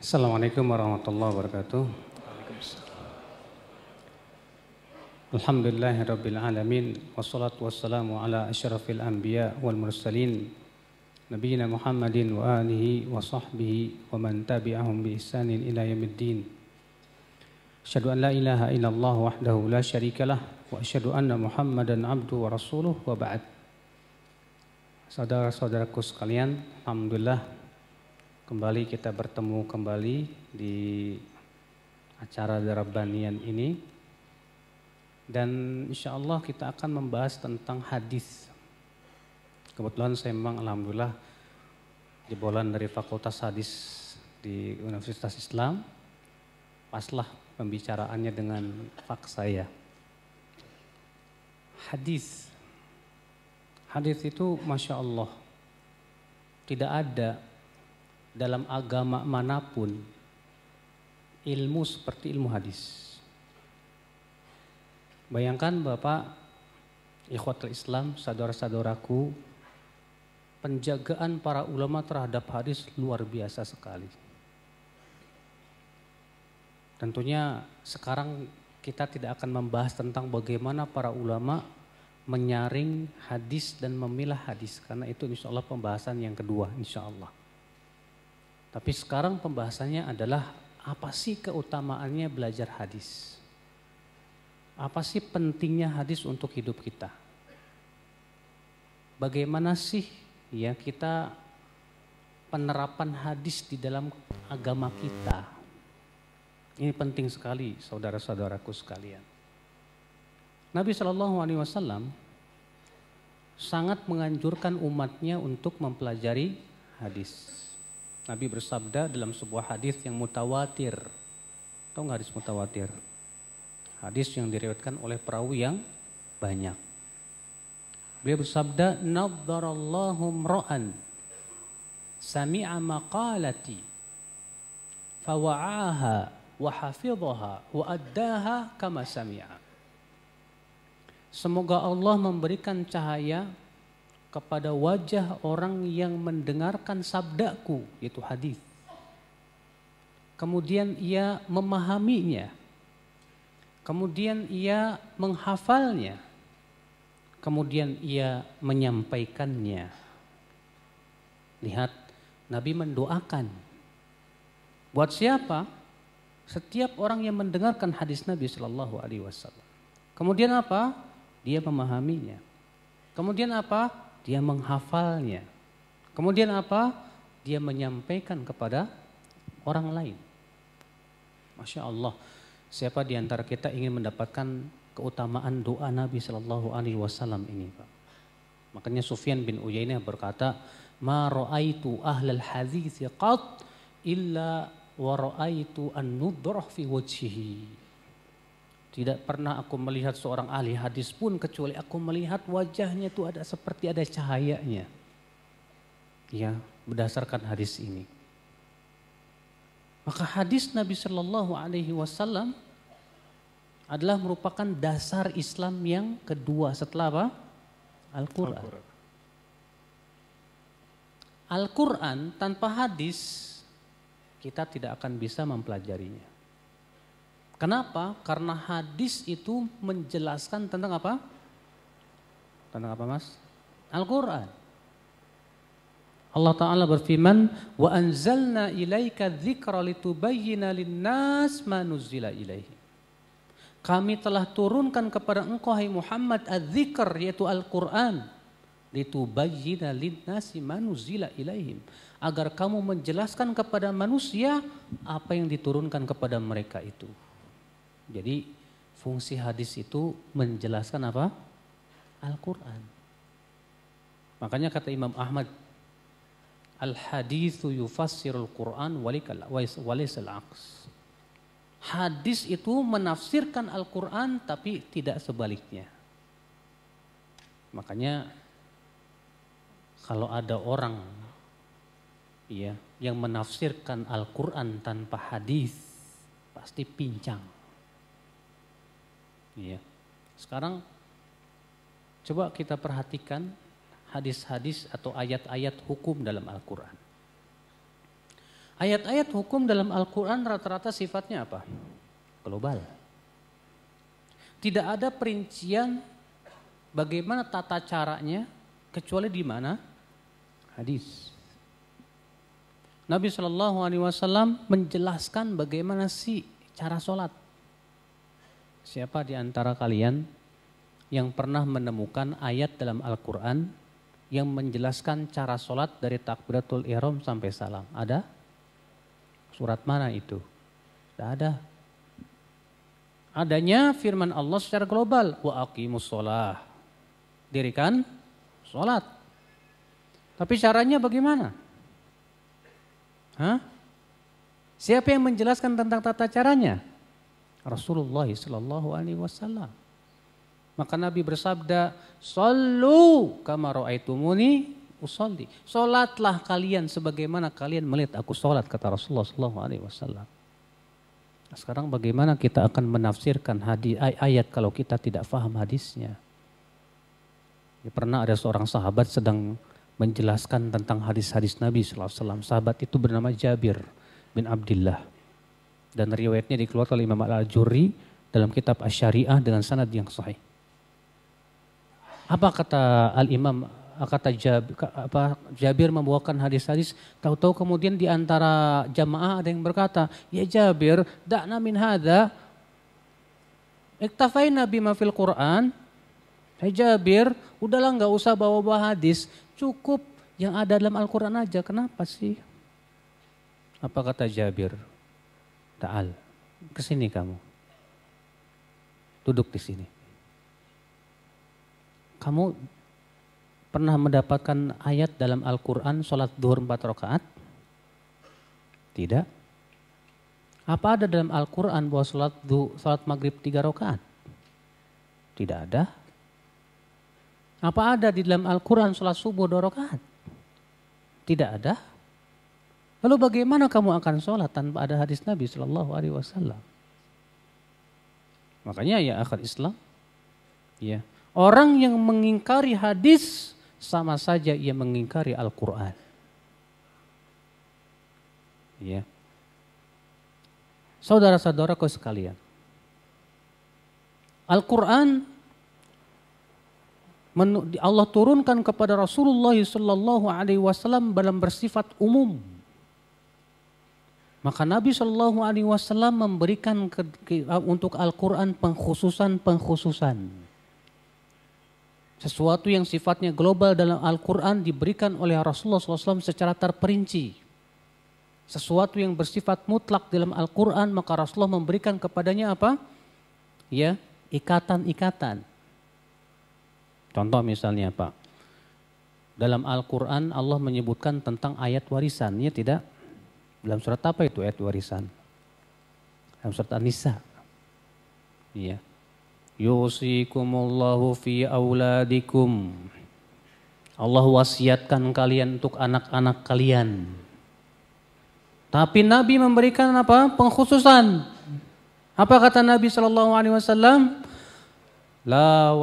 Assalamualaikum warahmatullahi wabarakatuh. Alhamdulillahirabbil alamin wassalatu wassalamu ala asyrafil anbiya wal mursalin nabiyina Muhammadin wa alihi wa sahbihi wa man tabi'ahum bi ihsanin ila yaumiddin. Asyhadu an la ilaha illallah wahdahu la syarikalah wa asyhadu anna Muhammadan abduhu wa rasuluh wa ba'd. Saudara-saudaraku sekalian, alhamdulillah kembali kita bertemu kembali di acara Darabanian ini, dan insya Allah kita akan membahas tentang hadis. Kebetulan saya memang alhamdulillah jebolan dari Fakultas Hadis di Universitas Islam, paslah pembicaraannya dengan fak saya. Hadis itu Masya Allah tidak ada dalam agama manapun ilmu seperti ilmu hadis. Bayangkan Bapak, ikhwatul Islam, saudara-saudaraku, penjagaan para ulama terhadap hadis luar biasa sekali. Tentunya sekarang kita tidak akan membahas tentang bagaimana para ulama menyaring hadis dan memilah hadis, karena itu insya Allah pembahasan yang kedua insya Allah. Tapi sekarang pembahasannya adalah apa sih keutamaannya belajar hadis? Apa sih pentingnya hadis untuk hidup kita? Bagaimana sih ya kita penerapan hadis di dalam agama kita? Ini penting sekali saudara-saudaraku sekalian. Nabi SAW sangat menganjurkan umatnya untuk mempelajari hadis. Nabi bersabda dalam sebuah hadis yang mutawatir. Tahu nggak hadis mutawatir? Hadis yang diriwayatkan oleh perawi yang banyak. Beliau bersabda, "Nadharallahu mra'an sami'a maqalati fawa'aha wa hafidhaha wa addaha kama sami'a." Semoga Allah memberikan cahaya kepada wajah orang yang mendengarkan sabdaku, yaitu hadis. Kemudian ia memahaminya. Kemudian ia menghafalnya. Kemudian ia menyampaikannya. Lihat, Nabi mendoakan. Buat siapa? Setiap orang yang mendengarkan hadis Nabi Shallallahu Alaihi Wasallam. Kemudian apa? Dia memahaminya. Kemudian apa? Dia menghafalnya. Kemudian apa? Dia menyampaikan kepada orang lain. Masya Allah. Siapa di antara kita ingin mendapatkan keutamaan doa Nabi Shallallahu Alaihi Wasallam ini, Pak? Makanya Sufyan bin Uyainah berkata, "Ma ra'aitu ahlal hadits qat illa wa ra'aitu an-nudrah fi wajhihi." Tidak pernah aku melihat seorang ahli hadis pun kecuali aku melihat wajahnya itu ada seperti ada cahayanya. Ya, berdasarkan hadis ini. Maka hadis Nabi Shallallahu Alaihi Wasallam adalah merupakan dasar Islam yang kedua setelah apa? Al-Quran. Al-Quran tanpa hadis kita tidak akan bisa mempelajarinya. Kenapa? Karena hadis itu menjelaskan tentang apa? Tentang apa, Mas? Al-Quran. Allah Ta'ala berfirman, "Wa anzalna ilaika dzikra litubayyina lin-nas ma nuzzila ilaihi." Kami telah turunkan kepada engkau hai Muhammad adz-dzikr, yaitu Al-Quran, litubayyina lin-nasi ma nuzzila ilaihim, agar kamu menjelaskan kepada manusia apa yang diturunkan kepada mereka itu. Jadi fungsi hadis itu menjelaskan apa? Al-Quran. Makanya kata Imam Ahmad, "Al-haditsu yufassirul Quran walaysal aqs." Hadis itu menafsirkan Al-Quran tapi tidak sebaliknya. Makanya kalau ada orang ya yang menafsirkan Al-Quran tanpa hadis pasti pincang. Ya. Sekarang coba kita perhatikan hadis-hadis atau ayat-ayat hukum dalam Al-Quran. Ayat-ayat hukum dalam Al-Quran rata-rata sifatnya apa? Global. Tidak ada perincian bagaimana tata caranya kecuali di mana? Hadis. Nabi SAW menjelaskan bagaimana sih cara sholat. Siapa di antara kalian yang pernah menemukan ayat dalam Al-Quran yang menjelaskan cara sholat dari takbiratul ihram sampai salam? Ada? Surat mana itu? Tidak ada. Adanya firman Allah secara global. Wa aqimus sholah. Dirikan sholat. Tapi caranya bagaimana? Hah? Siapa yang menjelaskan tentang tata caranya? Rasulullah SAW. Maka Nabi bersabda, "Shallu kama ra'aitumuni usolli." Solatlah kalian sebagaimana kalian melihat aku solat, kata Rasulullah SAW. Nah, sekarang bagaimana kita akan menafsirkan ayat kalau kita tidak faham hadisnya? Ya, pernah ada seorang sahabat sedang menjelaskan tentang hadis-hadis Nabi SAW. Sahabat itu bernama Jabir bin Abdullah. Dan riwayatnya dikeluarkan oleh Imam Al-Ajurri dalam kitab Asy-Syariah dengan sanad yang sahih. Apa kata Al-Imam, kata Jabir membawakan hadis-hadis, tahu-tahu kemudian di antara jamaah ada yang berkata, "Ya Jabir, da'na min hadza, iktafaina bima fil Qur'an." "Hai Jabir, udahlah enggak usah bawa-bawa hadis, cukup yang ada dalam Al-Quran aja, kenapa sih?" Apa kata Jabir? "Ta'al, kesini kamu. Duduk di sini. Kamu pernah mendapatkan ayat dalam Al-Quran sholat duhur 4 rakaat? Tidak. Apa ada dalam Al-Quran bahwa sholat maghrib 3 rakaat? Tidak ada. Apa ada di dalam Al-Quran sholat subuh 2 rakaat? Tidak ada. Lalu bagaimana kamu akan sholat tanpa ada hadis Nabi SAW? Makanya ya akhir Islam, ya, orang yang mengingkari hadis sama saja ia mengingkari Al-Quran. Ya. Saudara-saudaraku sekalian, Al-Quran Allah turunkan kepada Rasulullah SAW dalam bersifat umum. Maka Nabi SAW memberikan untuk Al-Quran pengkhususan. Sesuatu yang sifatnya global dalam Al-Quran diberikan oleh Rasulullah SAW secara terperinci. Sesuatu yang bersifat mutlak dalam Al-Quran, maka Rasulullah memberikan kepadanya apa? Ya, ikatan-ikatan. Contoh misalnya Pak, dalam Al-Quran Allah menyebutkan tentang ayat warisan, ya tidak? Dalam surat apa itu ayat warisan? Dalam surat An-Nisa. Iya. Yusikumullahu fi auladikum. Allah wasiatkan kalian untuk anak-anak kalian. Tapi Nabi memberikan apa? Pengkhususan. Apa kata Nabi SAW? La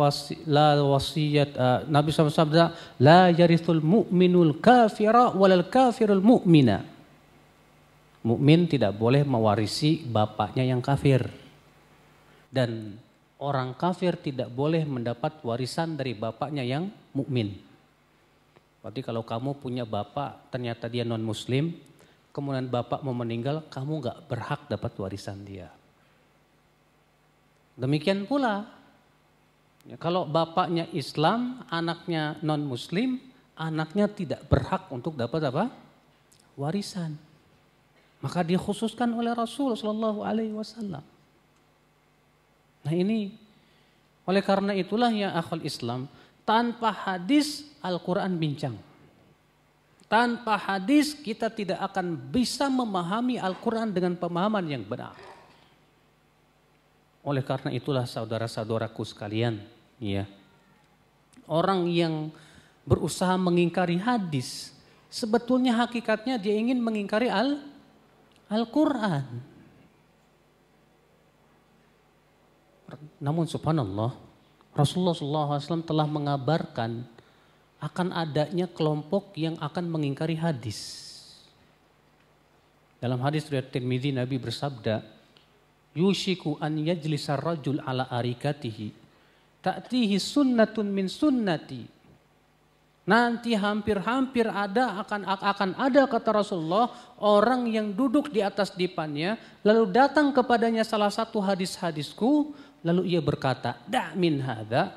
wasiyat. Nabi SAW la yarithul mu'minul kafira walal kafirul mu'mina. Mukmin tidak boleh mewarisi bapaknya yang kafir. Dan orang kafir tidak boleh mendapat warisan dari bapaknya yang mukmin. Berarti kalau kamu punya bapak ternyata dia non muslim, kemudian bapak mau meninggal, kamu gak berhak dapat warisan dia. Demikian pula, kalau bapaknya Islam, anaknya non muslim, anaknya tidak berhak untuk dapat apa? Warisan. Maka dikhususkan oleh Rasul SAW. Nah ini, oleh karena itulah ya akhul Islam, tanpa hadis Al-Quran bincang. Tanpa hadis kita tidak akan bisa memahami Al-Quran dengan pemahaman yang benar. Oleh karena itulah saudara-saudaraku sekalian, ya, orang yang berusaha mengingkari hadis, sebetulnya hakikatnya dia ingin mengingkari Al-Quran. Namun subhanallah, Rasulullah SAW telah mengabarkan akan adanya kelompok yang akan mengingkari hadis. Dalam hadis riwayat Tirmidzi Nabi bersabda, "Yushiku an yajlisa rajul ala arikatihi, ta'tihi sunnatun min sunnati." Nanti hampir-hampir akan ada kata Rasulullah orang yang duduk di atas dipannya lalu datang kepadanya salah satu hadis-hadisku lalu ia berkata, "Da' min hadza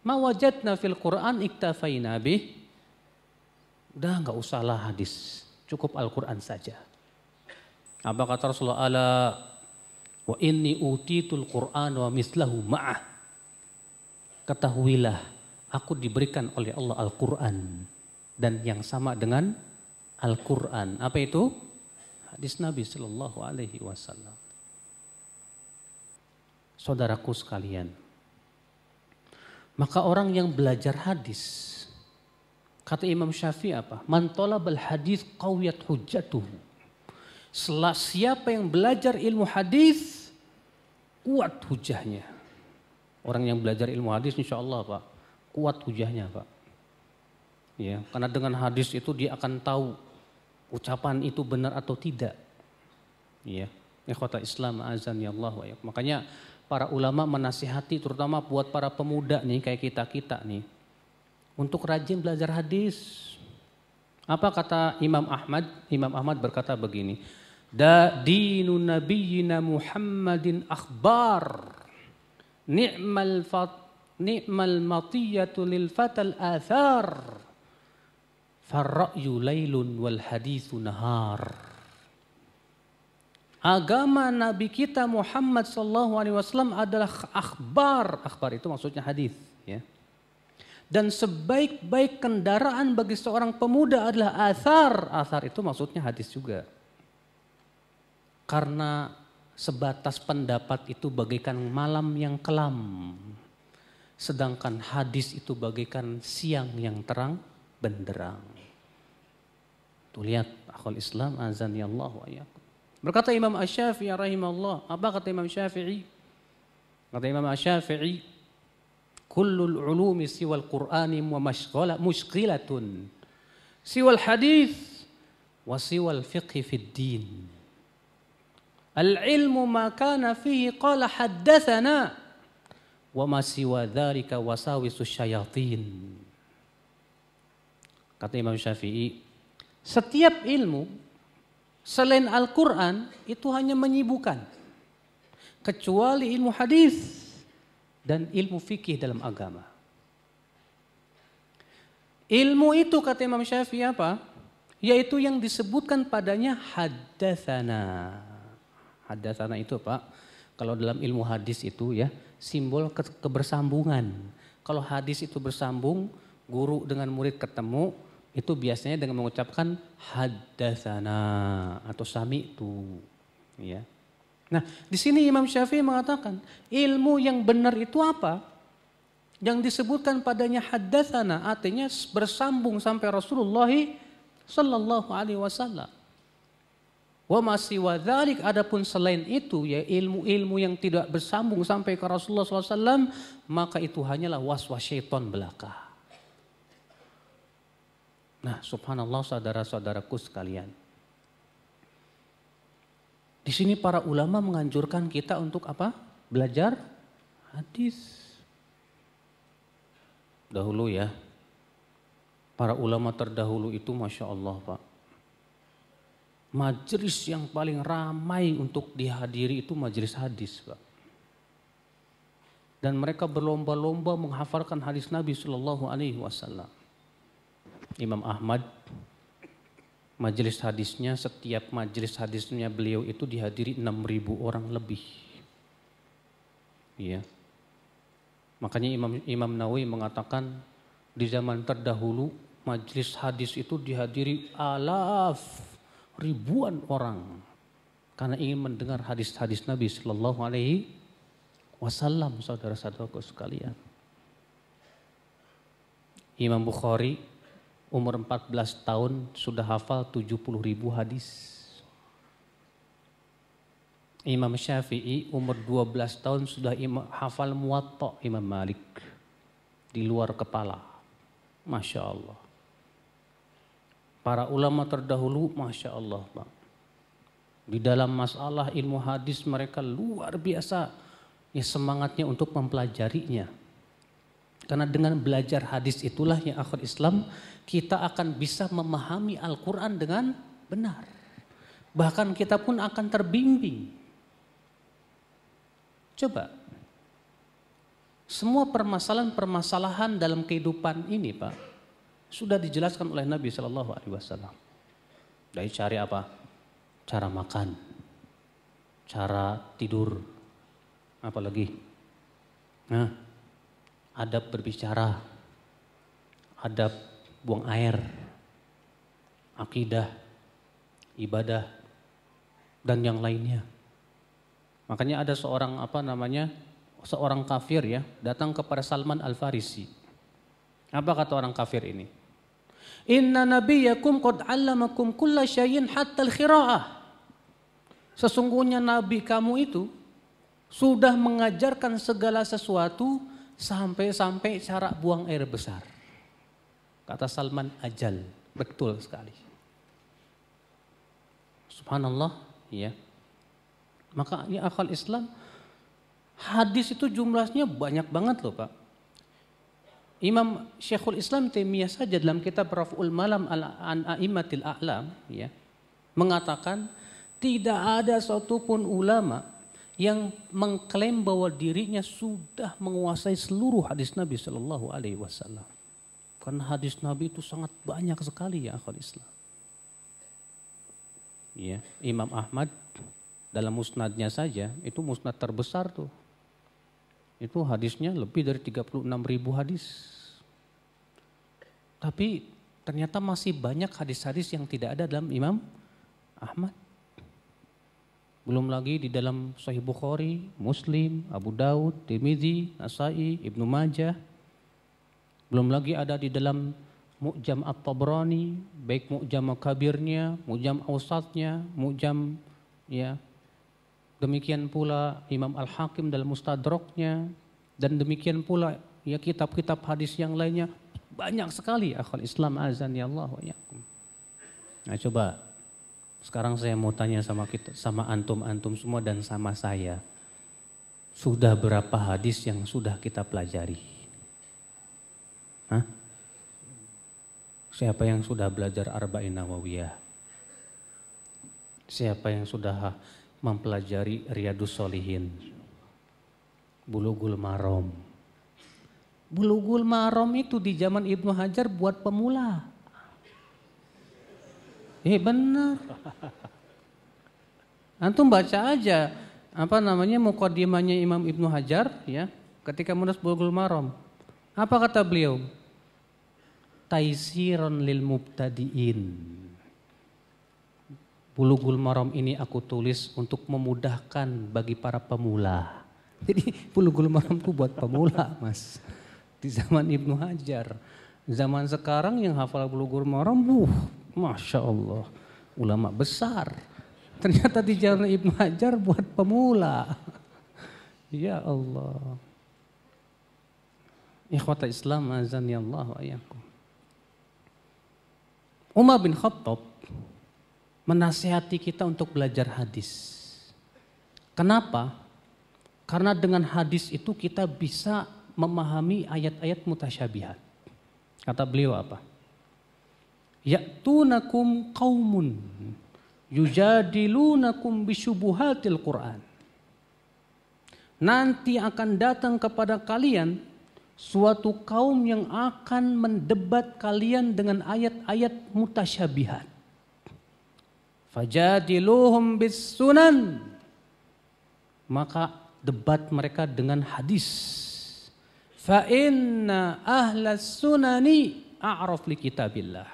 ma wajadna fil Qur'an iktafaina bih." Udah enggak usahlah hadis, cukup Al-Qur'an saja. Apa kata Rasulullah? "Ala wa inni utitul Qur'an wa mislahu ma'ah." Ketahuilah, aku diberikan oleh Allah Al-Quran dan yang sama dengan Al-Quran. Apa itu? Hadis Nabi Sallallahu Alaihi Wasallam. Saudaraku sekalian, maka orang yang belajar hadis, kata Imam Syafi'i apa? Man talabal hadis qawiyat hujjatuhu. Siapa yang belajar ilmu hadis, kuat hujahnya. Orang yang belajar ilmu hadis insya Allah Pak, kuat hujahnya Pak. Ya, karena dengan hadis itu dia akan tahu ucapan itu benar atau tidak. Ya, ikhwatal Islam azan ya Allah wa ya. Makanya para ulama menasihati terutama buat para pemuda nih kayak kita nih untuk rajin belajar hadis. Apa kata Imam Ahmad? Imam Ahmad berkata begini, "Dinu nabiyyina Muhammadin akhbar, ni'mal matiyatu lil fatal athar, farra'yu lailun wal hadithu nahar." Agama Nabi kita Muhammad SAW adalah akhbar. Akhbar itu maksudnya hadis, ya. Dan sebaik-baik kendaraan bagi seorang pemuda adalah athar. Athar itu maksudnya hadis juga. Karena sebatas pendapat itu bagaikan malam yang kelam. Sedangkan hadis itu bagaikan siang yang terang benderang. Tuh lihat akhul Islam azan ya Allah wa iyyakum. Berkata Imam Asy-Syafi'i rahimahullah, apa kata Imam Syafi'i? Kata Imam Asy-Syafi'i, kullul ulumi siwal Qur'ani wa mushghilatun siwal hadis wa siwal fiqhi fid din. Al-ilmu ma kana fihi qala haddatsana wa ma siwa dzalika wasawisus syayatin. Kata Imam Syafi'i, setiap ilmu selain Al-Quran itu hanya menyibukkan, kecuali ilmu hadis dan ilmu fikih dalam agama. Ilmu itu kata Imam Syafi'i apa? Yaitu yang disebutkan padanya haddatsana. Haddatsana itu Pak, kalau dalam ilmu hadis itu ya simbol kebersambungan. Kalau hadis itu bersambung, guru dengan murid ketemu, itu biasanya dengan mengucapkan haddatsana atau sami'tu, ya. Nah, di sini Imam Syafi'i mengatakan, ilmu yang benar itu apa? Yang disebutkan padanya haddatsana artinya bersambung sampai Rasulullah sallallahu alaihi wasallam. Wa ma siwa dzalik, adapun selain itu ya ilmu-ilmu yang tidak bersambung sampai ke Rasulullah sallallahu alaihi wasallam, maka itu hanyalah waswas syaitan belaka. Nah, subhanallah saudara-saudaraku sekalian. Di sini para ulama menganjurkan kita untuk apa? Belajar hadis. Dahulu ya, para ulama terdahulu itu Masya Allah Pak. Majelis yang paling ramai untuk dihadiri itu majelis hadis Pak. Dan mereka berlomba-lomba menghafalkan hadis Nabi Sallallahu Alaihi Wasallam. Imam Ahmad, majelis hadisnya, setiap majelis hadisnya beliau itu dihadiri 6.000 orang lebih. Iya. Makanya Imam Nawawi mengatakan di zaman terdahulu majelis hadis itu dihadiri ribuan orang karena ingin mendengar hadis-hadis Nabi Sallallahu Alaihi Wasallam, saudara-saudaraku sekalian. Imam Bukhari umur 14 tahun sudah hafal 70.000 hadis. Imam Syafi'i umur 12 tahun sudah hafal Muwatta Imam Malik di luar kepala. Masya Allah. Para ulama terdahulu Masya Allah Pak. Di dalam masalah ilmu hadis mereka luar biasa ya semangatnya untuk mempelajarinya. Karena dengan belajar hadis itulah yang akhir Islam kita akan bisa memahami Al-Quran dengan benar. Bahkan kita pun akan terbimbing. Coba, semua permasalahan-permasalahan dalam kehidupan ini Pak, sudah dijelaskan oleh Nabi SAW. Dari cari apa? Cara makan, cara tidur, apalagi? Nah, adab berbicara, adab buang air, akidah, ibadah, dan yang lainnya. Makanya ada seorang kafir ya, datang kepada Salman Al-Farisi. Apa kata orang kafir ini? Inna nabiyakum qad 'allamakum kulla syai'in hatta al-khira'ah. Sesungguhnya nabi kamu itu sudah mengajarkan segala sesuatu sampai cara buang air besar. Kata Salman, ajal, betul sekali. Subhanallah, ya. Maka ya akal Islam, hadis itu jumlahnya banyak banget loh Pak. Imam Syekhul Islam Taimiyah saja dalam kitab Raf'ul Malam an A'immatil A'lam ya, mengatakan tidak ada satupun ulama yang mengklaim bahwa dirinya sudah menguasai seluruh hadis Nabi Shallallahu Alaihi Wasallam. Karena hadis Nabi itu sangat banyak sekali ya akal Islam. Ya, Imam Ahmad dalam musnadnya saja itu musnad terbesar tuh. Itu hadisnya lebih dari 36.000 hadis. Tapi ternyata masih banyak hadis-hadis yang tidak ada dalam Imam Ahmad. Belum lagi di dalam Sahih Bukhari, Muslim, Abu Daud, Tirmidzi, Nasai, Ibnu Majah. Belum lagi ada di dalam Mu'jam At-Tabrani, baik Mu'jam Kabirnya, Mu'jam Awsatnya, Mu'jam ya. Demikian pula Imam Al-Hakim dalam Mustadraknya, dan demikian pula ya kitab-kitab hadis yang lainnya banyak sekali akhwal Islam azan ya Allah wa yakum. Nah coba sekarang saya mau tanya sama antum semua dan sama saya. Sudah berapa hadis yang sudah kita pelajari? Hah? Siapa yang sudah belajar Arba'in Nawawiyah? Siapa yang sudah mempelajari Riyadus Shalihin, Bulughul Maram? Bulughul Maram itu di zaman Ibnu Hajar buat pemula. Benar. Antum baca aja muqaddimahnya Imam Ibnu Hajar ya, ketika menulis Bulughul Maram. Apa kata beliau? Taisiron lil mubtadiin. Bulughul Maram ini aku tulis untuk memudahkan bagi para pemula. Jadi Bulughul Maramku buat pemula Mas. Di zaman Ibnu Hajar. Zaman sekarang yang hafal Bulughul Maram, Masya Allah, ulama besar. Ternyata di zaman Ibnu Hajar buat pemula. Ya Allah. Ikhwata Islam azan ya Allah wa iyyakum. Umar bin Khattab menasihati kita untuk belajar hadis. Kenapa? Karena dengan hadis itu kita bisa memahami ayat-ayat mutasyabihat. Kata beliau apa? Ya'tunakum qaumun yujadilunakum bisyubuhatil Qur'an. Nanti akan datang kepada kalian suatu kaum yang akan mendebat kalian dengan ayat-ayat mutasyabihat. Fajadiluhum bis sunan, maka debat mereka dengan hadis. Fa inna ahlas sunani a'raf li kitabillah.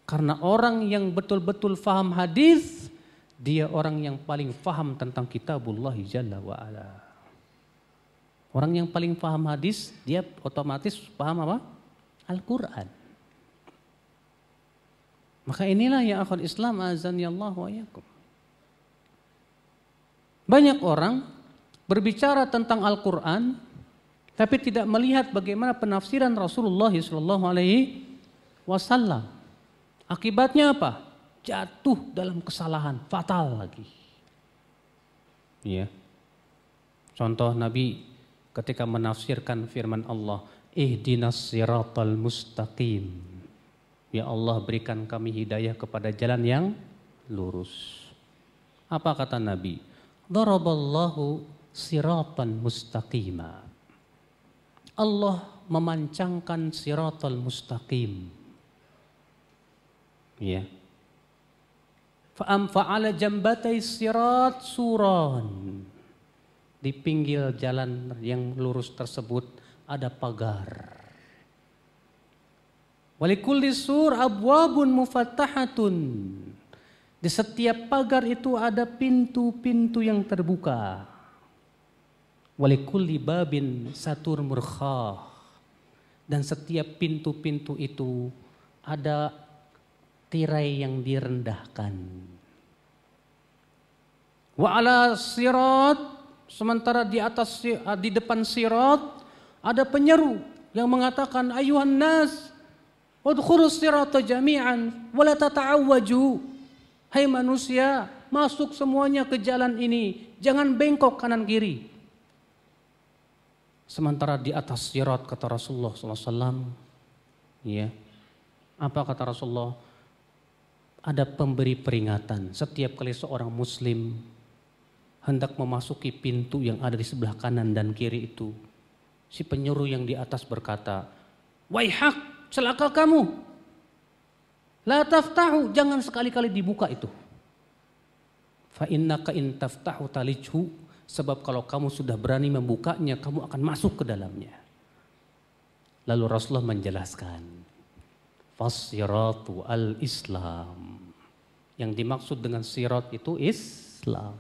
Karena orang yang betul-betul faham hadis, dia orang yang paling faham tentang kitabullah jalla wa ala. Orang yang paling paham hadis, dia otomatis paham apa? Al-Quran. Maka inilah ya akhwal Islam azan ya Allah wa iyyakum. Banyak orang berbicara tentang Al-Quran, tapi tidak melihat bagaimana penafsiran Rasulullah SAW. Akibatnya apa? jatuh dalam kesalahan fatal lagi. Ya. Contoh Nabi ketika menafsirkan firman Allah, ihdinas siratal mustaqim. Ya Allah, berikan kami hidayah kepada jalan yang lurus. Apa kata Nabi? Daraballahu siratan mustaqima. Allah memancangkan siratal mustaqim. Ya. Fa'ala jambatai sirat suran. Di pinggir jalan yang lurus tersebut ada pagar. Walikulli sur abwabun mufattahatun. Di setiap pagar itu ada pintu-pintu yang terbuka. Walikulli babin satur murkhah. Dan setiap pintu-pintu itu ada tirai yang direndahkan. Wa ala sirat, sementara di depan sirat ada penyeru yang mengatakan, ayuhan nas udkhulus sirata jami'an wa la tata'awwaju. Hai manusia, masuk semuanya ke jalan ini, jangan bengkok kanan kiri. Sementara di atas sirat, kata Rasulullah SAW, ya, apa kata Rasulullah? Ada pemberi peringatan. Setiap kali seorang muslim hendak memasuki pintu yang ada di sebelah kanan dan kiri itu, si penyeru yang di atas berkata, waihak, celaka kamu. La taftahu, jangan sekali-kali dibuka itu. Fa innaka in taftahu talijhu, sebab kalau kamu sudah berani membukanya, kamu akan masuk ke dalamnya. Lalu Rasulullah menjelaskan, fasiratu al-Islam. Yang dimaksud dengan sirat itu Islam.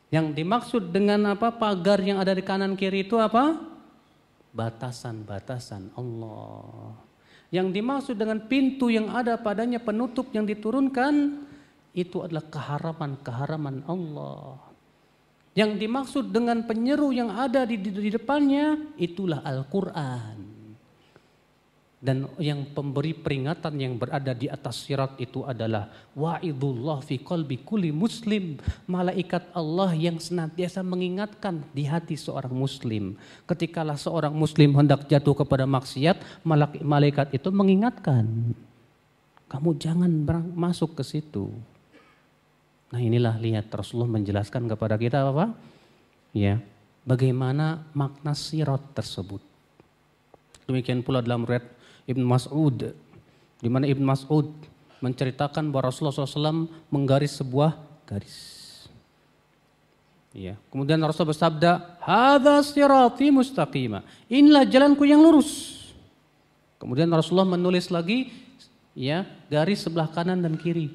Yang dimaksud dengan apa? Pagar yang ada di kanan kiri itu apa? Batasan-batasan Allah. Yang dimaksud dengan pintu yang ada padanya penutup yang diturunkan, itu adalah keharaman-keharaman Allah. Yang dimaksud dengan penyeru yang ada di depannya, itulah Al-Quran. Dan yang pemberi peringatan yang berada di atas sirat itu adalah wa'idullah fi qalbi kulli muslim. Malaikat Allah yang senantiasa mengingatkan di hati seorang muslim. Ketikalah seorang muslim hendak jatuh kepada maksiat, malaikat itu mengingatkan. Kamu jangan masuk ke situ. Nah inilah, lihat Rasulullah menjelaskan kepada kita apa? Ya, bagaimana makna sirat tersebut. Demikian pula dalam riwayat Ibn Mas'ud, di mana Ibn Mas'ud menceritakan bahwa Rasulullah SAW menggaris sebuah garis. Ya. Kemudian Rasulullah bersabda, hadza sirati mustaqima. Inilah jalanku yang lurus. Kemudian Rasulullah menulis lagi, ya, garis sebelah kanan dan kiri.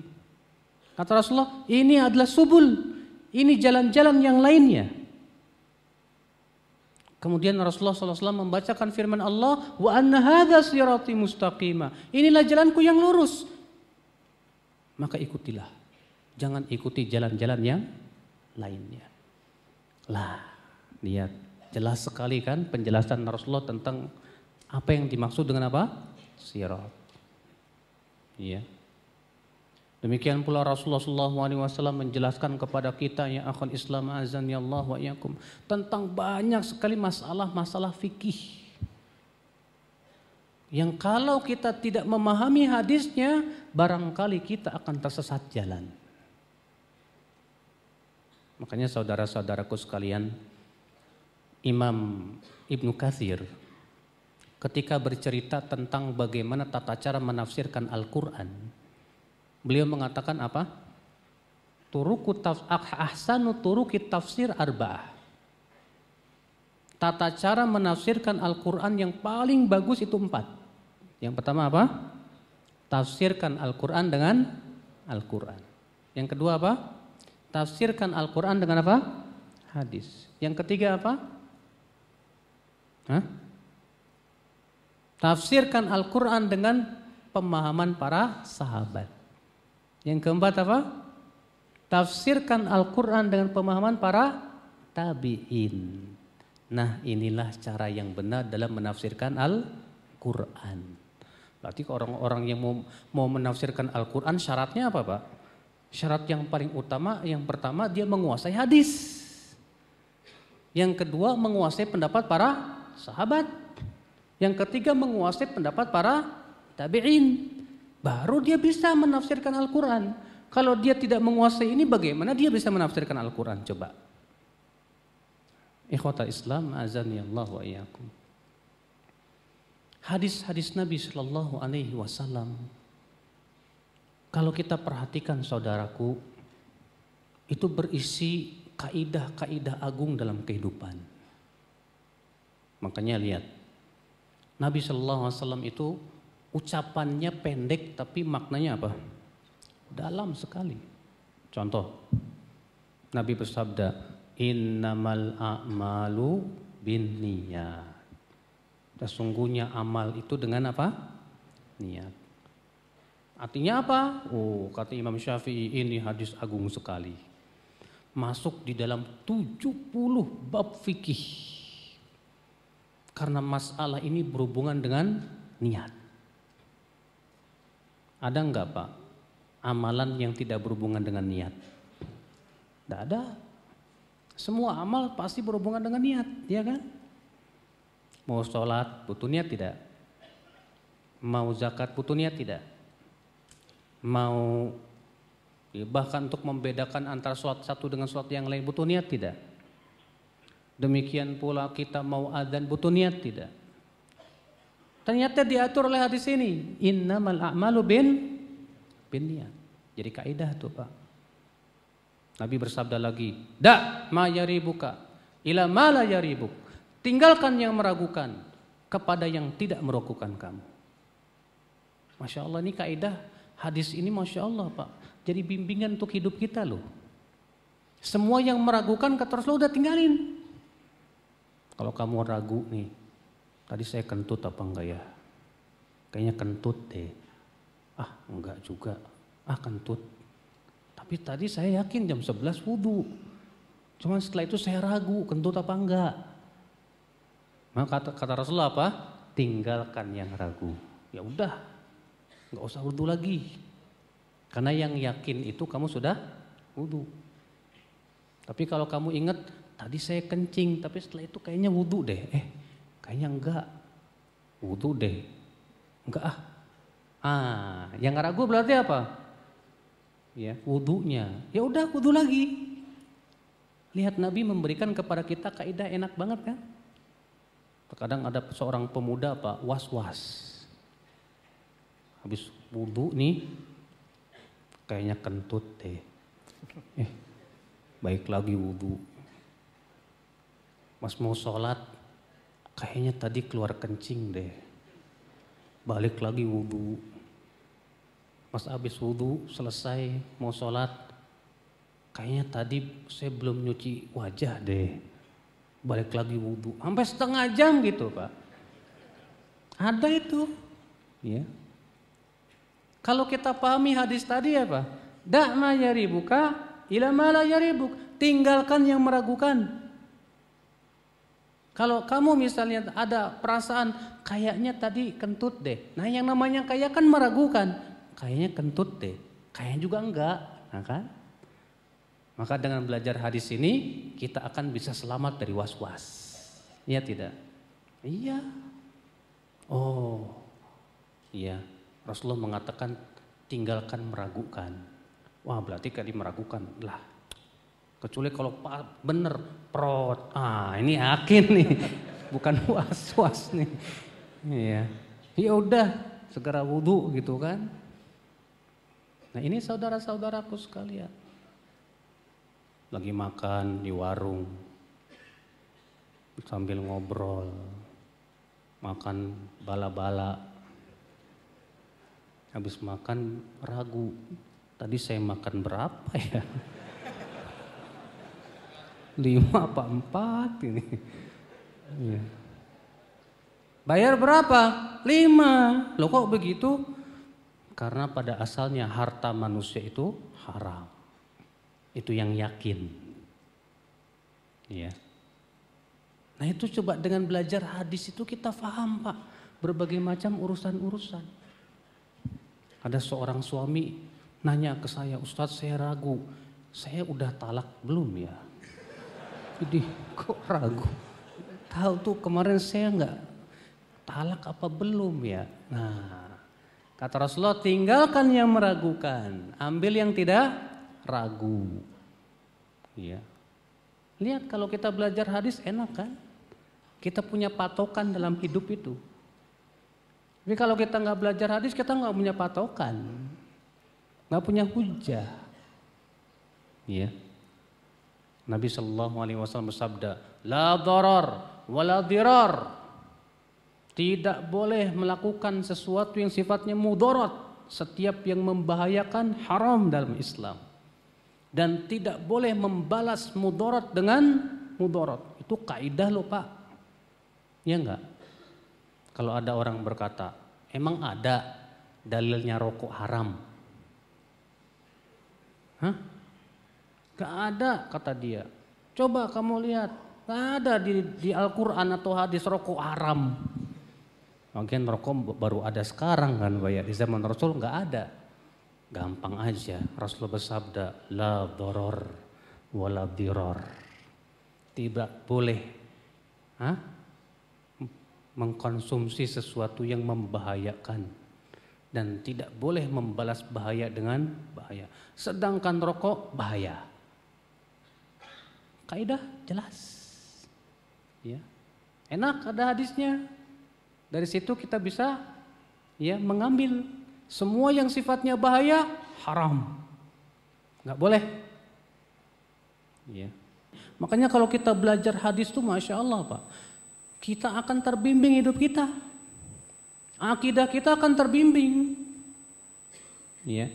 Kata Rasulullah, ini adalah subul, ini jalan-jalan yang lainnya. Kemudian Rasulullah SAW membacakan firman Allah, wa anna hadza sirati mustaqima. Inilah jalanku yang lurus. Maka ikutilah. Jangan ikuti jalan-jalan yang lainnya. Lah, lihat, jelas sekali kan penjelasan Rasulullah tentang apa yang dimaksud dengan apa? Sirat. Iya. Demikian pula Rasulullah SAW menjelaskan kepada kita, ya akhul Islam azan ya Allah wa iyakum, tentang banyak sekali masalah-masalah fikih yang kalau kita tidak memahami hadisnya, barangkali kita akan tersesat jalan. Makanya saudara-saudaraku sekalian, Imam Ibnu Katsir ketika bercerita tentang bagaimana tata cara menafsirkan Al-Quran, beliau mengatakan apa? Ahsanu turuki tafsir arba'ah. Tata cara menafsirkan Al-Quran yang paling bagus itu 4. Yang pertama apa? Tafsirkan Al-Quran dengan Al-Quran. Yang kedua apa? Tafsirkan Al-Quran dengan apa? Hadis. Yang ketiga apa? Tafsirkan Al-Quran dengan pemahaman para sahabat. Yang keempat apa? Tafsirkan Al-Quran dengan pemahaman para tabi'in. Nah inilah cara yang benar dalam menafsirkan Al-Quran. Berarti orang-orang yang mau menafsirkan Al-Quran syaratnya apa Pak? Syarat yang paling utama, yang pertama dia menguasai hadis. Yang kedua menguasai pendapat para sahabat. Yang ketiga menguasai pendapat para tabi'in. Baru dia bisa menafsirkan Al-Quran. Kalau dia tidak menguasai ini bagaimana dia bisa menafsirkan Al-Quran? Coba. Ikhwata Islam, azani Allah wa iyyakum. Hadis-hadis Nabi Shallallahu Alaihi Wasallam, kalau kita perhatikan saudaraku, itu berisi kaidah-kaidah agung dalam kehidupan. Makanya lihat, Nabi Shallallahu Alaihi Wasallam itu ucapannya pendek tapi maknanya apa? Dalam sekali. Contoh, Nabi bersabda, innamal a'malu binniyat. Sesungguhnya amal itu dengan apa? Niat. Artinya apa? Oh, kata Imam Syafi'i, ini hadis agung sekali. Masuk di dalam 70 bab fikih. Karena masalah ini berhubungan dengan niat. Ada enggak Pak amalan yang tidak berhubungan dengan niat? Tidak ada. Semua amal pasti berhubungan dengan niat, ya kan? Mau sholat butuh niat tidak? Mau zakat butuh niat tidak? Mau bahkan untuk membedakan antara sholat satu dengan sholat yang lain butuh niat tidak? Demikian pula kita mau adzan butuh niat tidak? Ternyata diatur oleh hadis ini, innamal a'malu binniyat. Jadi kaidah tuh Pak. Nabi bersabda lagi, da ma yaribuka ila ma la yaribuk. Tinggalkan yang meragukan kepada yang tidak meragukan kamu. Masya Allah, ini kaidah hadis ini Masya Allah Pak. Jadi bimbingan untuk hidup kita loh. Semua yang meragukan kata Rasulullah udah tinggalin. Kalau kamu ragu nih, tadi saya kentut apa enggak ya? Kayaknya kentut deh. Ah enggak juga, kentut. Tapi tadi saya yakin jam 11 wudu. Cuman setelah itu saya ragu kentut apa enggak. Maka kata Rasulullah apa? Tinggalkan yang ragu. Ya udah, nggak usah wudu lagi. Karena yang yakin itu kamu sudah wudu. Tapi kalau kamu ingat, tadi saya kencing, tapi setelah itu kayaknya wudu deh. Kayaknya enggak. Wudu deh. Enggak yang ragu berarti apa? Ya, wudunya. Ya udah wudu lagi. Lihat Nabi memberikan kepada kita kaidah enak banget kan? Terkadang ada seorang pemuda Pak was-was. Habis wudu nih kayaknya kentut deh. Baik lagi wudu. Mas mau sholat kayaknya tadi keluar kencing deh. Balik lagi wudu. Mas habis wudu selesai mau sholat kayaknya tadi saya belum nyuci wajah deh. Balik lagi wudu, sampai setengah jam gitu Pak. Ada itu, ya. Kalau kita pahami hadis tadi apa? Da ma yaribuka ila ma la yaribuk. Tinggalkan yang meragukan. Kalau kamu misalnya ada perasaan kayaknya tadi kentut deh. Nah yang namanya kayak kan meragukan. Kayaknya kentut deh, kayaknya juga enggak, nah kan? Maka dengan belajar hadis ini kita akan bisa selamat dari was-was. Iya tidak? Iya. Oh. Iya. Rasulullah mengatakan tinggalkan meragukan. Wah, berarti kali meragukan lah. Kecuali kalau bener prot. Ini yakin nih. Bukan was-was nih. Iya. Ya udah, segera wudu gitu kan. Nah, ini saudara-saudaraku sekalian. Lagi makan di warung sambil ngobrol, makan bala-bala, habis makan ragu, tadi saya makan berapa ya? 5 apa 4 ini? Ya. Bayar berapa? 5. Loh kok begitu? Karena pada asalnya harta manusia itu haram. Itu yang yakin. Ya. Nah itu coba dengan belajar hadis itu kita paham Pak. Berbagai macam urusan-urusan. Ada seorang suami nanya ke saya, Ustadz saya ragu, saya udah talak belum ya? Jadi kok ragu? Tahu tuh kemarin saya nggak talak apa belum ya? Nah, kata Rasulullah, tinggalkan yang meragukan, ambil yang tidak ragu. Ya. Lihat kalau kita belajar hadis enak kan? Kita punya patokan dalam hidup itu. Tapi kalau kita nggak belajar hadis, kita nggak punya patokan, nggak punya hujah. Ya. Nabi Shallallahu Alaihi Wasallam bersabda, la darar wala dirar. Tidak boleh melakukan sesuatu yang sifatnya mudarat. Setiap yang membahayakan haram dalam Islam. Dan tidak boleh membalas mudarat dengan mudarat. Itu kaidah loh Pak. Ya enggak? Kalau ada orang berkata, emang ada dalilnya rokok haram? Hah? Gak ada kata dia. Coba kamu lihat, gak ada di Al-Quran atau hadis rokok haram. Mungkin rokok baru ada sekarang kan Pak ya, di zaman Rasul gak ada. Gampang aja, Rasul bersabda, la doror wala diror. Tidak boleh mengkonsumsi sesuatu yang membahayakan. Dan tidak boleh membalas bahaya dengan bahaya. Sedangkan rokok bahaya. Kaidah jelas. Ya. Enak ada hadisnya. Dari situ kita bisa ya mengambil semua yang sifatnya bahaya haram. Enggak boleh. Ya. Makanya kalau kita belajar hadis tuh Masya Allah Pak, kita akan terbimbing hidup kita. Akidah kita akan terbimbing. Ya.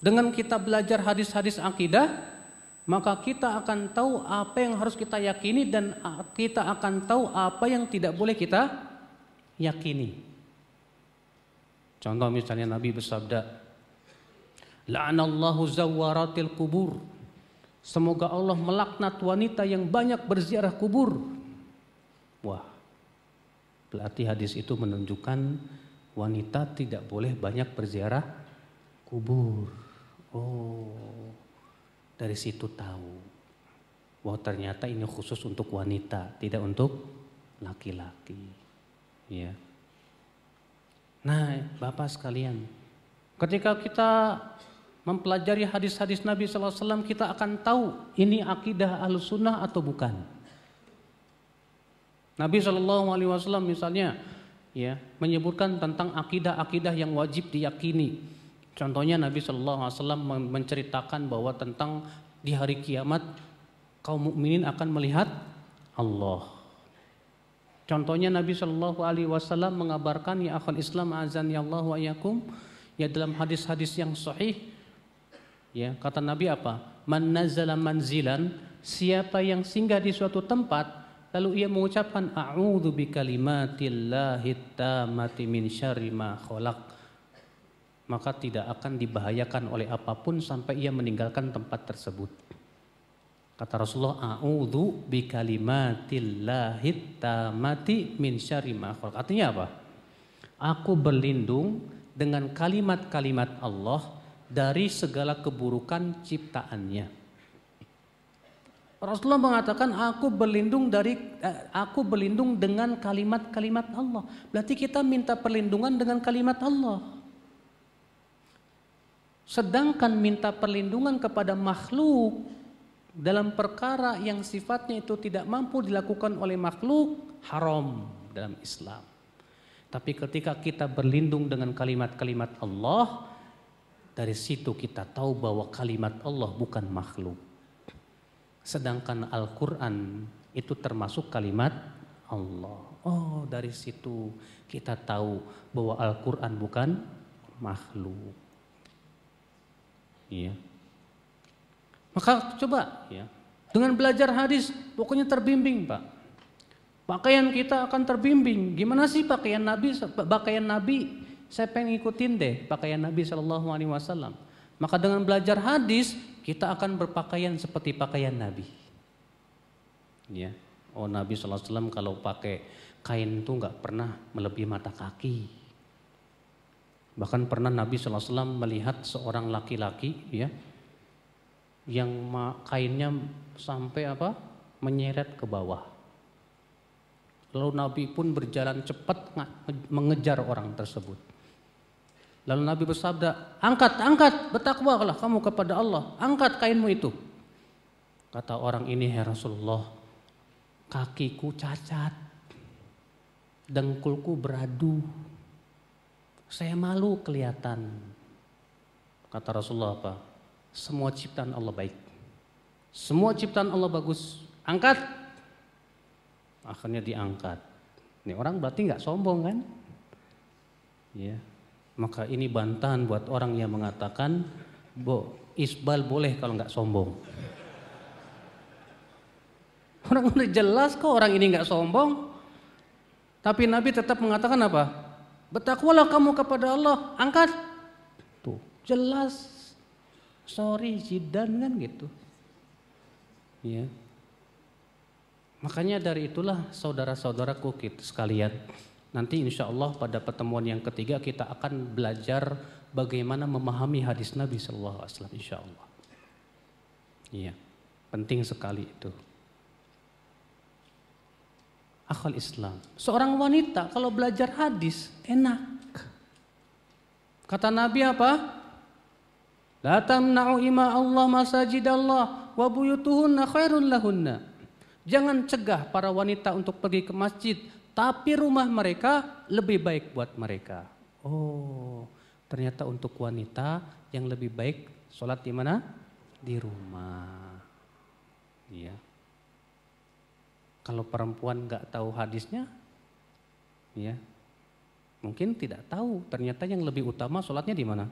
Dengan kita belajar hadis-hadis akidah, maka kita akan tahu apa yang harus kita yakini dan kita akan tahu apa yang tidak boleh kita yakini. Contoh misalnya Nabi bersabda, la'anallahu zawwaratil kubur. Semoga Allah melaknat wanita yang banyak berziarah kubur. Wah. Berarti hadis itu menunjukkan wanita tidak boleh banyak berziarah kubur. Oh, dari situ tahu. Wah ternyata ini khusus untuk wanita, tidak untuk laki-laki. Ya. Nah, Bapak sekalian, ketika kita mempelajari hadis-hadis Nabi SAW, kita akan tahu ini akidah Ahlussunnah atau bukan. Nabi SAW misalnya ya menyebutkan tentang akidah-akidah yang wajib diyakini. Contohnya Nabi SAW menceritakan bahwa tentang di hari kiamat kaum mukminin akan melihat Allah. Contohnya Nabi SAW mengabarkan ya akhul Islam azan ya Allah wa yakum, ya dalam hadis-hadis yang sahih ya kata Nabi apa? Man nazala manzilan, siapa yang singgah di suatu tempat lalu ia mengucapkan a'udzu bikalimatillahi tammati min syarri ma khalaq, maka tidak akan dibahayakan oleh apapun sampai ia meninggalkan tempat tersebut. Kata Rasulullah, a'udzu bikalimatillahi tammati min syarri ma khalaq. Artinya apa? Aku berlindung dengan kalimat-kalimat Allah dari segala keburukan ciptaannya. Rasulullah mengatakan aku berlindung dengan kalimat-kalimat Allah. Berarti kita minta perlindungan dengan kalimat Allah. Sedangkan minta perlindungan kepada makhluk dalam perkara yang sifatnya itu tidak mampu dilakukan oleh makhluk haram dalam Islam. Tapi ketika kita berlindung dengan kalimat-kalimat Allah, dari situ kita tahu bahwa kalimat Allah bukan makhluk. Sedangkan Al-Quran itu termasuk kalimat Allah. Oh, dari situ kita tahu bahwa Al-Quran bukan makhluk. Iya. Maka coba ya, dengan belajar hadis pokoknya terbimbing Pak. Pakaian kita akan terbimbing. Gimana sih pakaian Nabi? Saya pengen ikutin deh pakaian Nabi SAW. Maka dengan belajar hadis kita akan berpakaian seperti pakaian Nabi. Ya, oh Nabi SAW kalau pakai kain itu nggak pernah melebihi mata kaki. Bahkan pernah Nabi SAW melihat seorang laki-laki ya, yang kainnya sampai menyeret ke bawah. Lalu Nabi pun berjalan cepat mengejar orang tersebut. Lalu Nabi bersabda, angkat, bertakwalah kamu kepada Allah, angkat kainmu itu. Kata orang ini, ya Rasulullah, kakiku cacat, dengkulku beradu, saya malu kelihatan. Kata Rasulullah apa? Semua ciptaan Allah baik, semua ciptaan Allah bagus, angkat. Akhirnya diangkat. Ini orang berarti nggak sombong kan? Ya. Maka ini bantahan buat orang yang mengatakan, isbal boleh kalau nggak sombong. Orang udah jelas kok orang ini nggak sombong. Tapi Nabi tetap mengatakan apa? Bertakwalah kamu kepada Allah, angkat. Tuh, jelas. Sorry, jidan kan gitu. Ya. Makanya dari itulah saudara-saudaraku kita sekalian, nanti insya Allah pada pertemuan yang ketiga kita akan belajar bagaimana memahami hadis Nabi Sallallahu Alaihi Wasallam, insya Allah. Iya, penting sekali itu. Akhal Islam, seorang wanita kalau belajar hadis enak. Kata Nabi apa? La tamna'u ima Allah masajidallah wa buyutuhunna khairul lahunna. Jangan cegah para wanita untuk pergi ke masjid, tapi rumah mereka lebih baik buat mereka. Oh, ternyata untuk wanita yang lebih baik sholat di mana? Di rumah. Iya. Kalau perempuan nggak tahu hadisnya, ya mungkin tidak tahu. Ternyata yang lebih utama sholatnya di mana?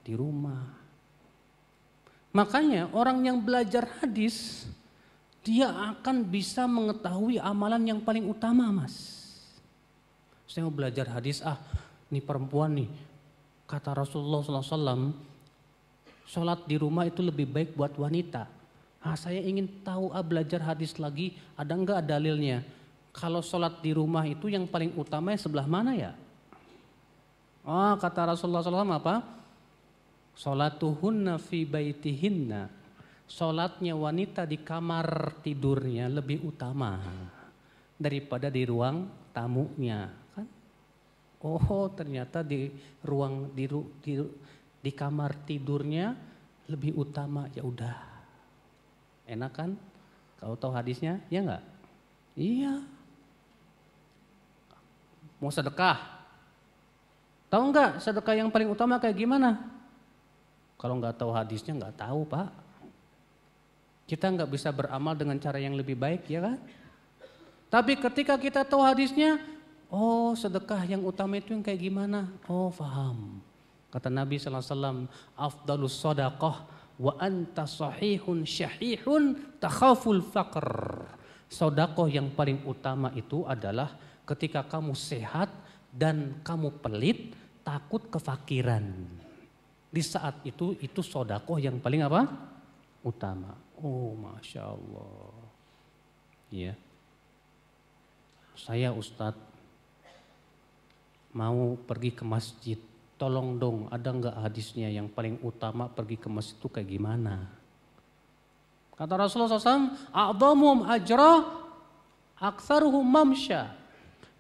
Di rumah. Makanya orang yang belajar hadis, dia akan bisa mengetahui amalan yang paling utama, Mas. Saya mau belajar hadis, ini perempuan nih, kata Rasulullah SAW, sholat di rumah itu lebih baik buat wanita. Saya ingin tahu, belajar hadis lagi, ada enggak dalilnya? Kalau sholat di rumah itu yang paling utama sebelah mana ya? Kata Rasulullah SAW apa? Sholatuhunna fi baitihinna. Sholatnya wanita di kamar tidurnya lebih utama daripada di ruang tamunya, kan? Oh, ternyata di ruang di kamar tidurnya lebih utama. Ya udah, enak kan? Kau tahu hadisnya, ya enggak? Iya. Mau sedekah, tahu enggak sedekah yang paling utama kayak gimana? Kalau enggak tahu hadisnya, enggak tahu, Pak. Kita nggak bisa beramal dengan cara yang lebih baik, ya kan? Tapi ketika kita tahu hadisnya, sedekah yang utama itu yang kayak gimana? Faham. Kata Nabi SAW, afdalus shadaqah wa anta sahihun syahihun takhaful faqr. Sedekah yang paling utama itu adalah ketika kamu sehat dan kamu pelit, takut kefakiran. Di saat itu sedekah yang paling apa? Utama. Masya Allah. Ya. Saya Ustadz mau pergi ke masjid. Tolong dong, ada enggak hadisnya yang paling utama pergi ke masjid itu kayak gimana? Kata Rasulullah SAW, a'dhamum ajra aktsaruhum mamsya.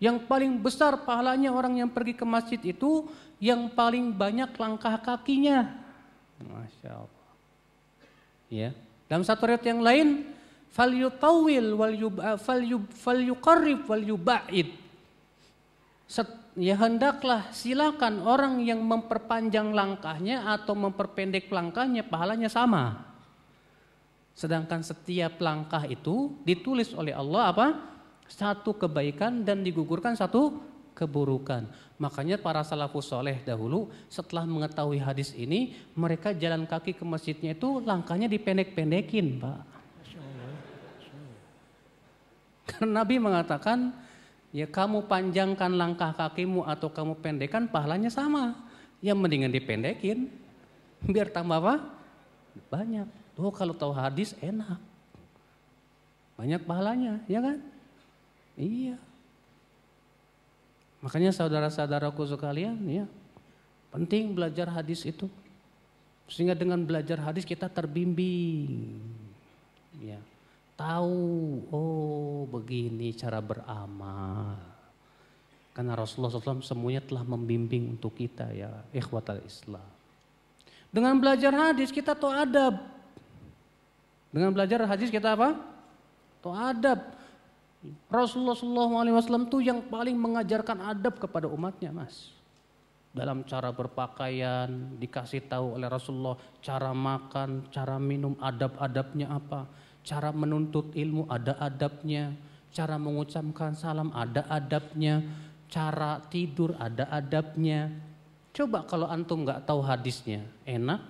Yang paling besar pahalanya orang yang pergi ke masjid itu yang paling banyak langkah kakinya. Masya Allah. Ya. Dalam satu riwayat yang lain, falyutawil falyuqarrib wal yuba'id. Ya hendaklah silakan orang yang memperpanjang langkahnya atau memperpendek langkahnya pahalanya sama. Sedangkan setiap langkah itu ditulis oleh Allah apa? Satu kebaikan dan digugurkan satu keburukan. Makanya para salafus soleh dahulu setelah mengetahui hadis ini, mereka jalan kaki ke masjidnya itu langkahnya dipendek-pendekin, Pak. Karena Nabi mengatakan, ya kamu panjangkan langkah kakimu atau kamu pendekkan pahalanya sama. Yang mendingan dipendekin, biar tambah apa? Banyak. Tuh kalau tahu hadis enak. Banyak pahalanya, ya kan? Iya. Makanya saudara-saudaraku sekalian, ya, Penting belajar hadis itu. Sehingga dengan belajar hadis kita terbimbing. Ya. Tahu, oh begini cara beramal. Karena Rasulullah SAW semuanya telah membimbing untuk kita ya ikhwatal Islam. Dengan belajar hadis kita tahu adab. Dengan belajar hadis kita apa? Tahu adab. Rasulullah SAW itu yang paling mengajarkan adab kepada umatnya, Mas. Dalam cara berpakaian dikasih tahu oleh Rasulullah, cara makan, cara minum, adab-adabnya apa, cara menuntut ilmu ada adabnya, cara mengucapkan salam ada adabnya, cara tidur ada adabnya. Coba kalau antum nggak tahu hadisnya, enak,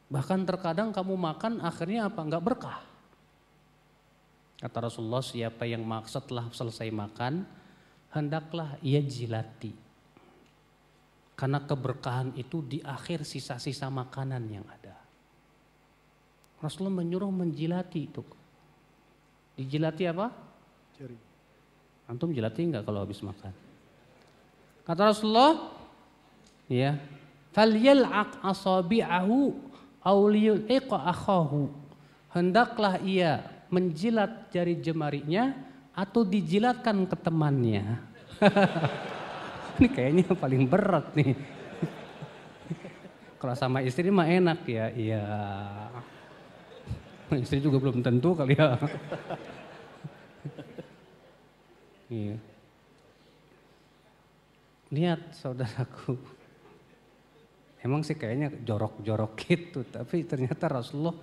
bahkan terkadang kamu makan akhirnya apa? Nggak berkah. Kata Rasulullah, siapa yang setelah selesai makan hendaklah ia jilati. Karena keberkahan itu di akhir sisa-sisa makanan yang ada. Rasulullah menyuruh menjilati itu. Dijilati apa? Jari. Antum jilati enggak kalau habis makan? Kata Rasulullah, ya, falyal'aq asabi'ahu aw liyul'iqa akhahu. Hendaklah ia menjilat jari jemarinya atau dijilatkan ke temannya. Ini kayaknya paling berat nih. Kalau sama istri mah enak ya, iya. Istri juga belum tentu kali ya. Iya. Lihat saudaraku. Emang sih kayaknya jorok-jorok gitu, tapi ternyata Rasulullah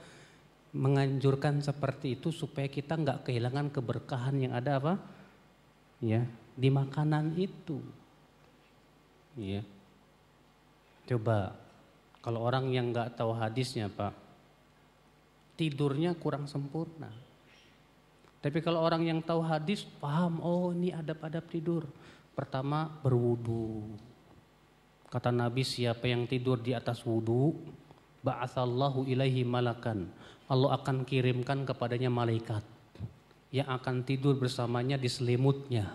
menganjurkan seperti itu supaya kita nggak kehilangan keberkahan yang ada apa? Ya, di makanan itu. Iya. Coba kalau orang yang nggak tahu hadisnya Pak, tidurnya kurang sempurna. Tapi kalau orang yang tahu hadis paham, oh ini adab-adab tidur. Pertama berwudu. Kata Nabi, siapa yang tidur di atas wudu, ba'atsallahu ilaihi malakan. Allah akan kirimkan kepadanya malaikat yang akan tidur bersamanya di selimutnya.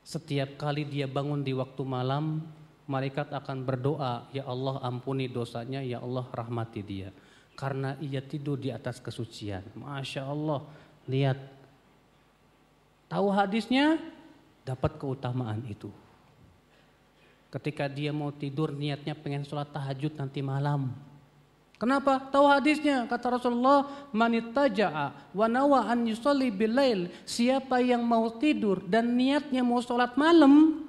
Setiap kali dia bangun di waktu malam, malaikat akan berdoa, ya Allah ampuni dosanya, ya Allah rahmati dia. Karena ia tidur di atas kesucian. Masya Allah, lihat. Tahu hadisnya, dapat keutamaan itu. Ketika dia mau tidur, niatnya pengen sholat tahajud nanti malam. Kenapa? Tahu hadisnya, kata Rasulullah, manittaja'a wa nawa an yusalli bilail. Siapa yang mau tidur dan niatnya mau sholat malam,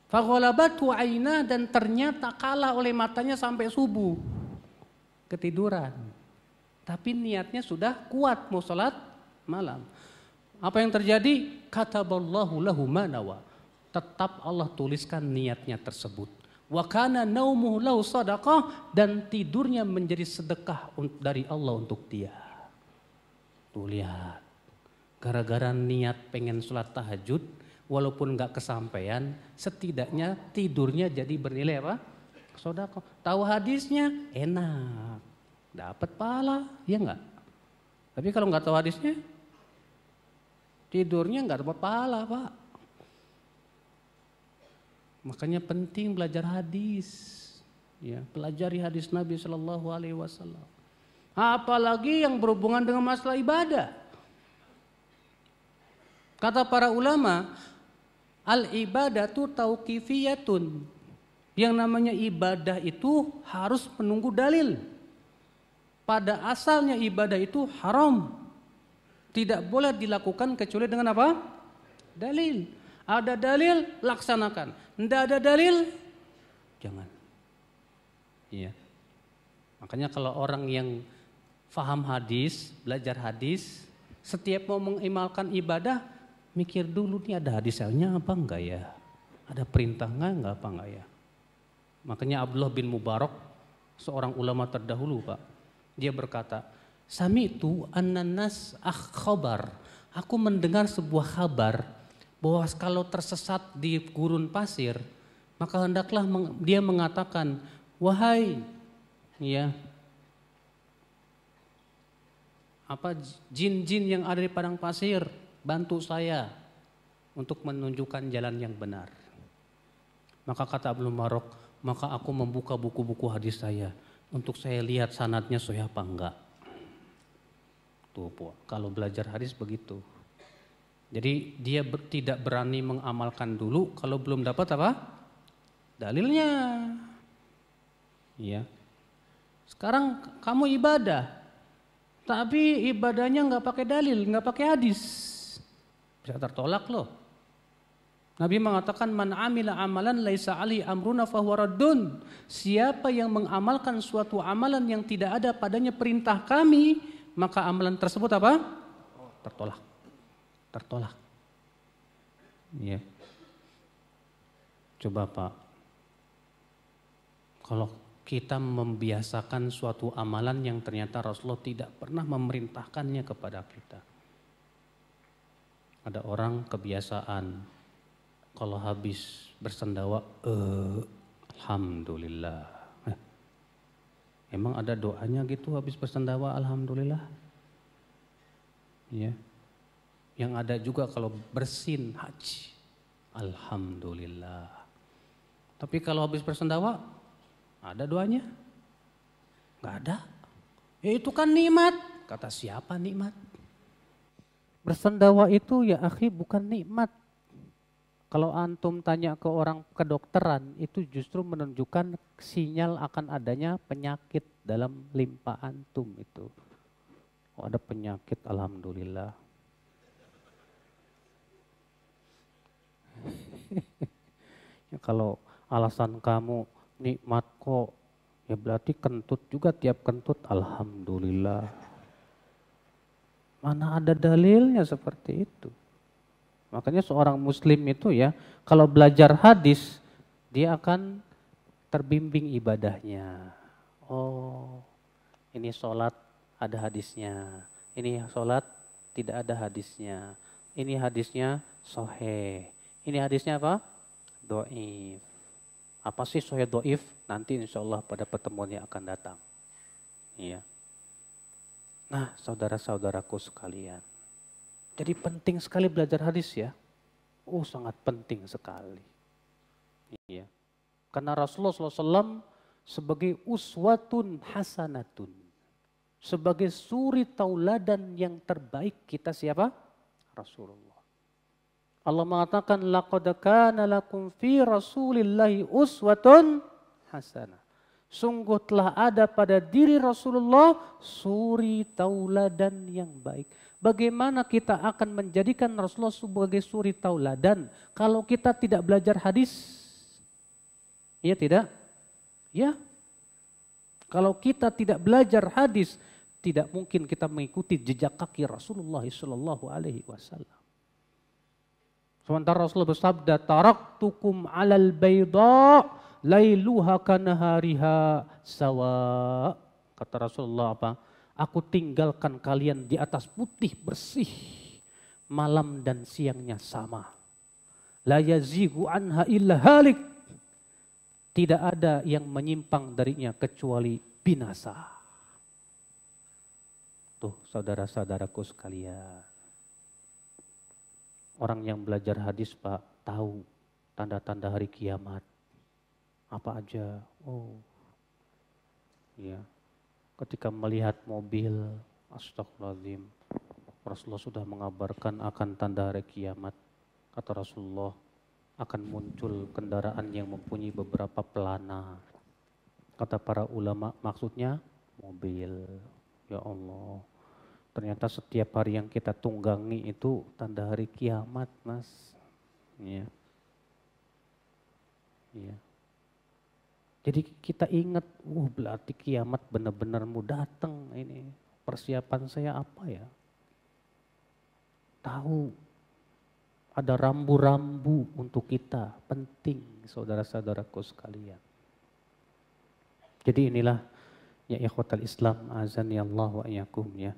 faghalabatu aina, dan ternyata kalah oleh matanya sampai subuh. Ketiduran. Tapi niatnya sudah kuat mau sholat malam. Apa yang terjadi? Kataballahu lahu ma nawa. Tetap Allah tuliskan niatnya tersebut. Wa kana naumuhu lahu sadaqah, dan tidurnya menjadi sedekah dari Allah untuk dia. Tuh lihat. Gara-gara niat pengen sholat tahajud, walaupun enggak kesampaian, setidaknya tidurnya jadi bernilai apa? Sedekah. Tahu hadisnya enak. Dapat pahala, ya enggak? Tapi kalau enggak tahu hadisnya, tidurnya enggak dapat pahala, Pak. Makanya penting belajar hadis, ya, pelajari hadis Nabi Shallallahu Alaihi Wasallam. Apalagi yang berhubungan dengan masalah ibadah. Kata para ulama, al ibadatu tauqifiyatun. Yang namanya ibadah itu harus menunggu dalil. Pada asalnya ibadah itu haram, tidak boleh dilakukan kecuali dengan apa? Dalil. Ada dalil, laksanakan. Tidak ada dalil, jangan. Iya. Makanya kalau orang yang faham hadis, belajar hadis, setiap mau mengamalkan ibadah, mikir dulu nih ada hadisnya apa enggak ya? Ada perintah enggak apa enggak ya? Makanya Abdullah bin Mubarak, seorang ulama terdahulu Pak, dia berkata, sami'tu annanas akhbar. Aku mendengar sebuah kabar bahwa kalau tersesat di gurun pasir, maka hendaklah dia mengatakan, wahai, ya, apa jin-jin yang ada di padang pasir, bantu saya untuk menunjukkan jalan yang benar. Maka kata Ibnu Marok, maka aku membuka buku-buku hadis saya untuk saya lihat sanadnya sahih apa enggak. Tuh, kalau belajar hadis begitu. Jadi dia tidak berani mengamalkan dulu kalau belum dapat apa? Dalilnya. Iya. Sekarang kamu ibadah, tapi ibadahnya nggak pakai dalil, nggak pakai hadis, bisa tertolak loh. Nabi mengatakan man amila amalan laisa ali amruna fahuwa raddun. Siapa yang mengamalkan suatu amalan yang tidak ada padanya perintah kami, maka amalan tersebut apa? Tertolak. Tertolak. Iya. Coba Pak, kalau kita membiasakan suatu amalan yang ternyata Rasulullah tidak pernah memerintahkannya kepada kita. Ada orang kebiasaan kalau habis bersendawa, alhamdulillah. Emang ada doanya gitu habis bersendawa, alhamdulillah? Ya. Yang ada juga kalau bersin haji, alhamdulillah. Tapi kalau habis bersendawa, ada doanya? Gak ada. Ya itu kan nikmat. Kata siapa nikmat? Bersendawa itu ya akhi bukan nikmat. Kalau antum tanya ke orang kedokteran, itu justru menunjukkan sinyal akan adanya penyakit dalam limpa antum itu. Oh, ada penyakit, alhamdulillah. Ya, kalau alasan kamu nikmat kok, ya berarti kentut juga tiap kentut, alhamdulillah. Mana ada dalilnya seperti itu. Makanya seorang muslim itu ya, kalau belajar hadis, dia akan terbimbing ibadahnya. Oh, ini sholat ada hadisnya. Ini sholat tidak ada hadisnya. Ini hadisnya sahih. Ini hadisnya apa? Dhaif. Apa sih sahih dhaif? Nanti insya Allah pada pertemuan yang akan datang. Iya. Nah, saudara-saudaraku sekalian. Jadi penting sekali belajar hadis ya. Oh, sangat penting sekali. Iya. Karena Rasulullah SAW sebagai uswatun hasanatun. Sebagai suri tauladan yang terbaik kita siapa? Rasulullah. Allah mengatakan laqad kana lakum fi Rasulillahi uswatun hasanah. Sungguh telah ada pada diri Rasulullah suri tauladan yang baik. Bagaimana kita akan menjadikan Rasulullah sebagai suri tauladan kalau kita tidak belajar hadis? Iya tidak? Ya. Kalau kita tidak belajar hadis, tidak mungkin kita mengikuti jejak kaki Rasulullah sallallahu alaihi wasallam. Sementara Rasulullah bersabda, taraktukum alal bayda lailuha kanahariha sawa. Kata Rasulullah apa? Aku tinggalkan kalian di atas putih bersih. Malam dan siangnya sama. La yazigu anha illa halik. Tidak ada yang menyimpang darinya kecuali binasa. Tuh saudara-saudaraku sekalian. Orang yang belajar hadis Pak tahu tanda-tanda hari kiamat. Apa aja? Oh, ya. Ketika melihat mobil, astagfirullahaladzim, Rasulullah sudah mengabarkan akan tanda hari kiamat. Kata Rasulullah, akan muncul kendaraan yang mempunyai beberapa pelana. Kata para ulama, maksudnya mobil. Ya Allah. Ternyata setiap hari yang kita tunggangi itu tanda hari kiamat, Mas. Ya. Ya. Jadi kita ingat, berarti kiamat benar-benar mau datang ini. Persiapan saya apa ya? Tahu ada rambu-rambu untuk kita, penting saudara-saudaraku sekalian. Jadi inilah ya ikhwatal Islam azani Allah wa iyyakum ya.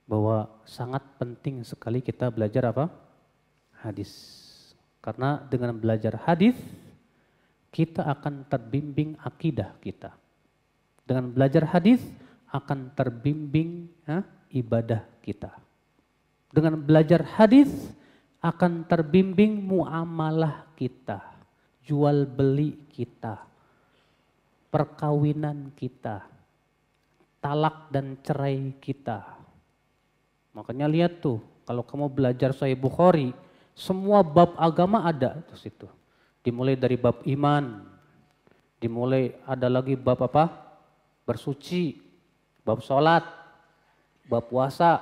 Bahwa sangat penting sekali kita belajar apa? Hadis. Karena dengan belajar hadis kita akan terbimbing akidah kita. Dengan belajar hadis akan terbimbing ibadah kita. Dengan belajar hadis akan terbimbing muamalah kita. jual beli kita, perkawinan kita, talak dan cerai kita. Makanya lihat tuh, kalau kamu belajar Sahih Bukhari, semua bab agama ada di situ. Dimulai dari bab iman, dimulai ada lagi bab apa? Bersuci, bab sholat, bab puasa,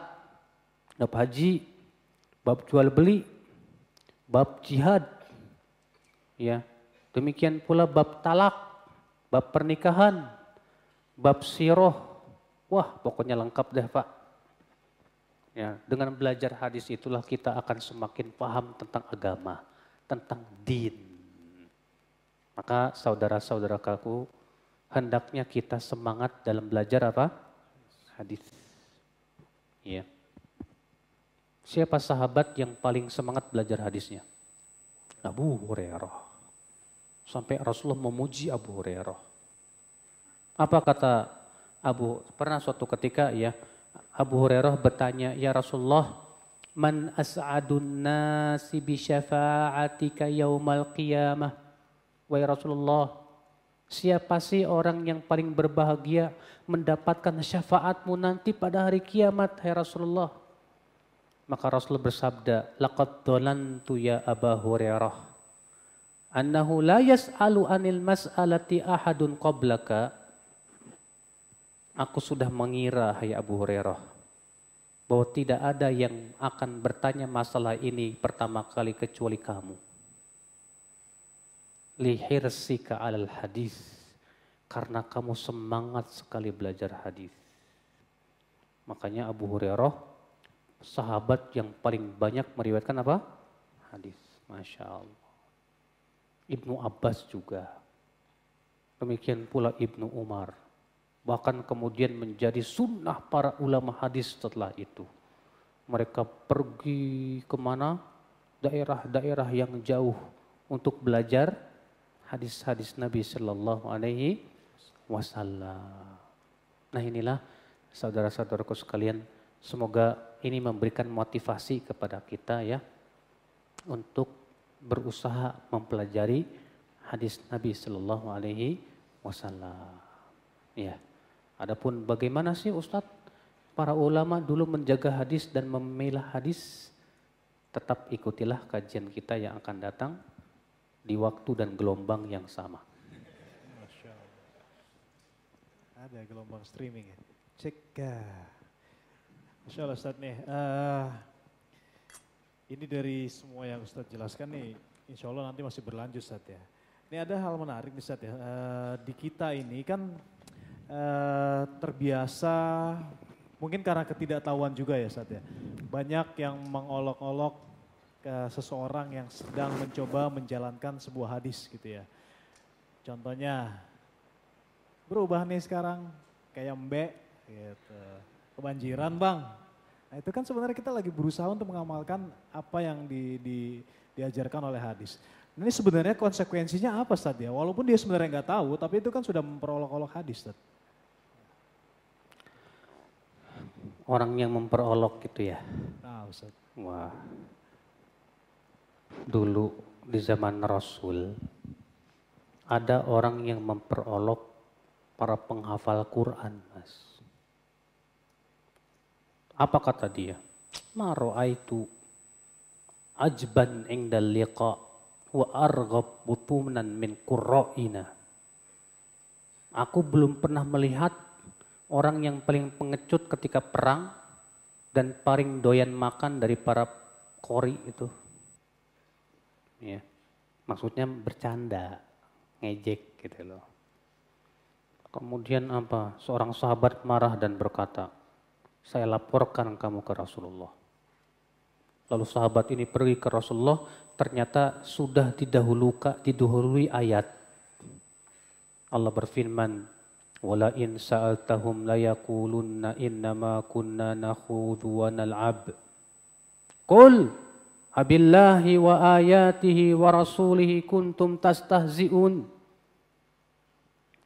bab haji, bab jual beli, bab jihad. Ya, demikian pula bab talak, bab pernikahan, bab siroh. Wah, pokoknya lengkap deh, Pak. Ya, dengan belajar hadis itulah kita akan semakin paham tentang agama, tentang din. Maka saudara-saudaraku, hendaknya kita semangat dalam belajar apa? Hadis. Ya. Siapa sahabat yang paling semangat belajar hadisnya? Abu Hurairah. Sampai Rasulullah memuji Abu Hurairah. Apa kata pernah suatu ketika ya, Abu Hurairah bertanya, "Ya Rasulullah, man as'adun nasi bi syafa'atika yaumal qiyamah?" Wahai Rasulullah, siapa sih orang yang paling berbahagia mendapatkan syafaatmu nanti pada hari kiamat, hai Rasulullah? Maka Rasulullah bersabda, "Laqad dhalantu ya Aba Hurairah, annahu la yas'alu anil mas'alati ahadun qablaka." Aku sudah mengira, hai Abu Hurairah, bahwa tidak ada yang akan bertanya masalah ini pertama kali kecuali kamu. Lihirsika alal hadis, karena kamu semangat sekali belajar hadis. Makanya Abu Hurairah sahabat yang paling banyak meriwayatkan apa? Hadis. Masya Allah. Ibnu Abbas juga. Demikian pula Ibnu Umar. Bahkan kemudian menjadi sunnah para ulama hadis setelah itu. Mereka pergi kemana? Daerah-daerah yang jauh untuk belajar hadis-hadis Nabi Sallallahu Alaihi Wasallam. Nah inilah saudara-saudaraku sekalian, semoga ini memberikan motivasi kepada kita ya untuk berusaha mempelajari hadis Nabi Sallallahu Alaihi Wasallam. Ya, adapun bagaimana sih Ustadz para ulama dulu menjaga hadis dan memilah hadis? Tetap ikutilah kajian kita yang akan datang di waktu dan gelombang yang sama. Masya Allah. Ada gelombang streaming ya. Cek. Masya Allah Ustaz nih. Ini dari semua yang Ustaz jelaskan nih, insya Allah nanti masih berlanjut Ustaz ya. Ini ada hal menarik nih Ustaz ya. Di kita ini kan terbiasa, mungkin karena ketidaktahuan juga ya Ustaz ya. Banyak yang mengolok-olok ke seseorang yang sedang mencoba menjalankan sebuah hadis gitu ya. Contohnya, berubah nih sekarang kayak mbek gitu. Kebanjiran bang. Nah itu kan sebenarnya kita lagi berusaha untuk mengamalkan apa yang diajarkan oleh hadis. Ini sebenarnya konsekuensinya apa Ustaz ya? Walaupun dia sebenarnya nggak tahu, tapi itu kan sudah memperolok-olok hadis Ustaz. Orang yang memperolok gitu ya? Nah Ustaz. Wah. Dulu di zaman Rasul ada orang yang memperolok para penghafal Quran, Mas. Apa kata dia? Ma ra'aitu ajban indal liqa wa arghab butunan min qurra'ina. Aku belum pernah melihat orang yang paling pengecut ketika perang dan paling doyan makan dari para qori itu. Ya, maksudnya bercanda, ngejek gitu loh. Kemudian apa? Seorang sahabat marah dan berkata, "Saya laporkan kamu ke Rasulullah." Lalu sahabat ini pergi ke Rasulullah, ternyata sudah didahului ayat. Allah berfirman, "Wala in sa'altahum layaqulunna innama kunna nakhudu wa nal'ab." Qul abillahi wa ayatihi wa rasulihi kuntum tastahzi'un.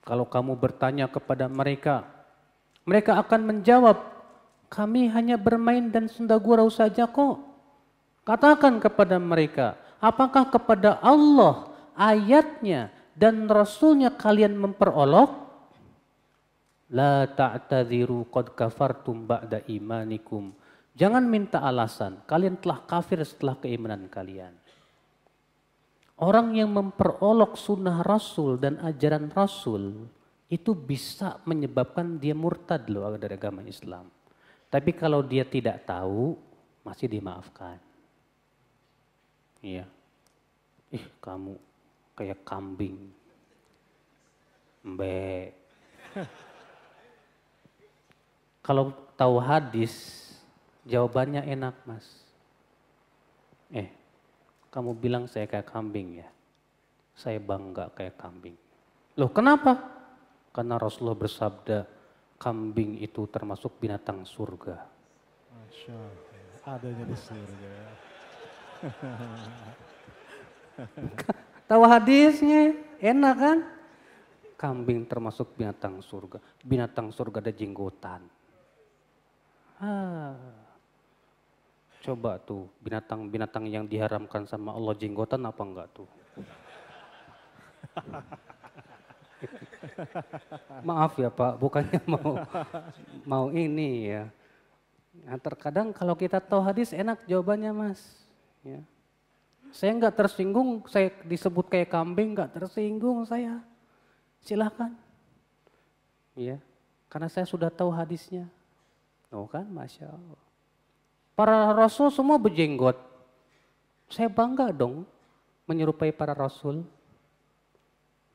Kalau kamu bertanya kepada mereka, mereka akan menjawab, kami hanya bermain dan senda gurau saja kok. Katakan kepada mereka, apakah kepada Allah ayatnya dan Rasulnya kalian memperolok, la ta'tadhiru qad kafartum ba'da imanikum. Jangan minta alasan, kalian telah kafir setelah keimanan kalian. Orang yang memperolok sunnah Rasul dan ajaran Rasul itu bisa menyebabkan dia murtad loh dari agama Islam. Tapi kalau dia tidak tahu, masih dimaafkan. Iya. Kamu kayak kambing. Mbe. Kalau tahu hadis, jawabannya enak, Mas. Kamu bilang saya kayak kambing ya. Saya bangga kayak kambing. Loh kenapa? Karena Rasulullah bersabda, kambing itu termasuk binatang surga. Masya Allah, adanya di surga. Tahu hadisnya, enak kan? Kambing termasuk binatang surga. Binatang surga ada jenggotan. Coba tuh binatang-binatang yang diharamkan sama Allah jenggotan apa enggak tuh? Maaf ya Pak, bukannya mau ini ya. Nah, terkadang kalau kita tahu hadis enak jawabannya Mas. Ya. Saya enggak tersinggung, saya disebut kayak kambing enggak tersinggung saya. Silahkan. Ya, karena saya sudah tahu hadisnya. Oh kan, Masya Allah. Para rasul semua berjenggot. Saya bangga dong menyerupai para rasul.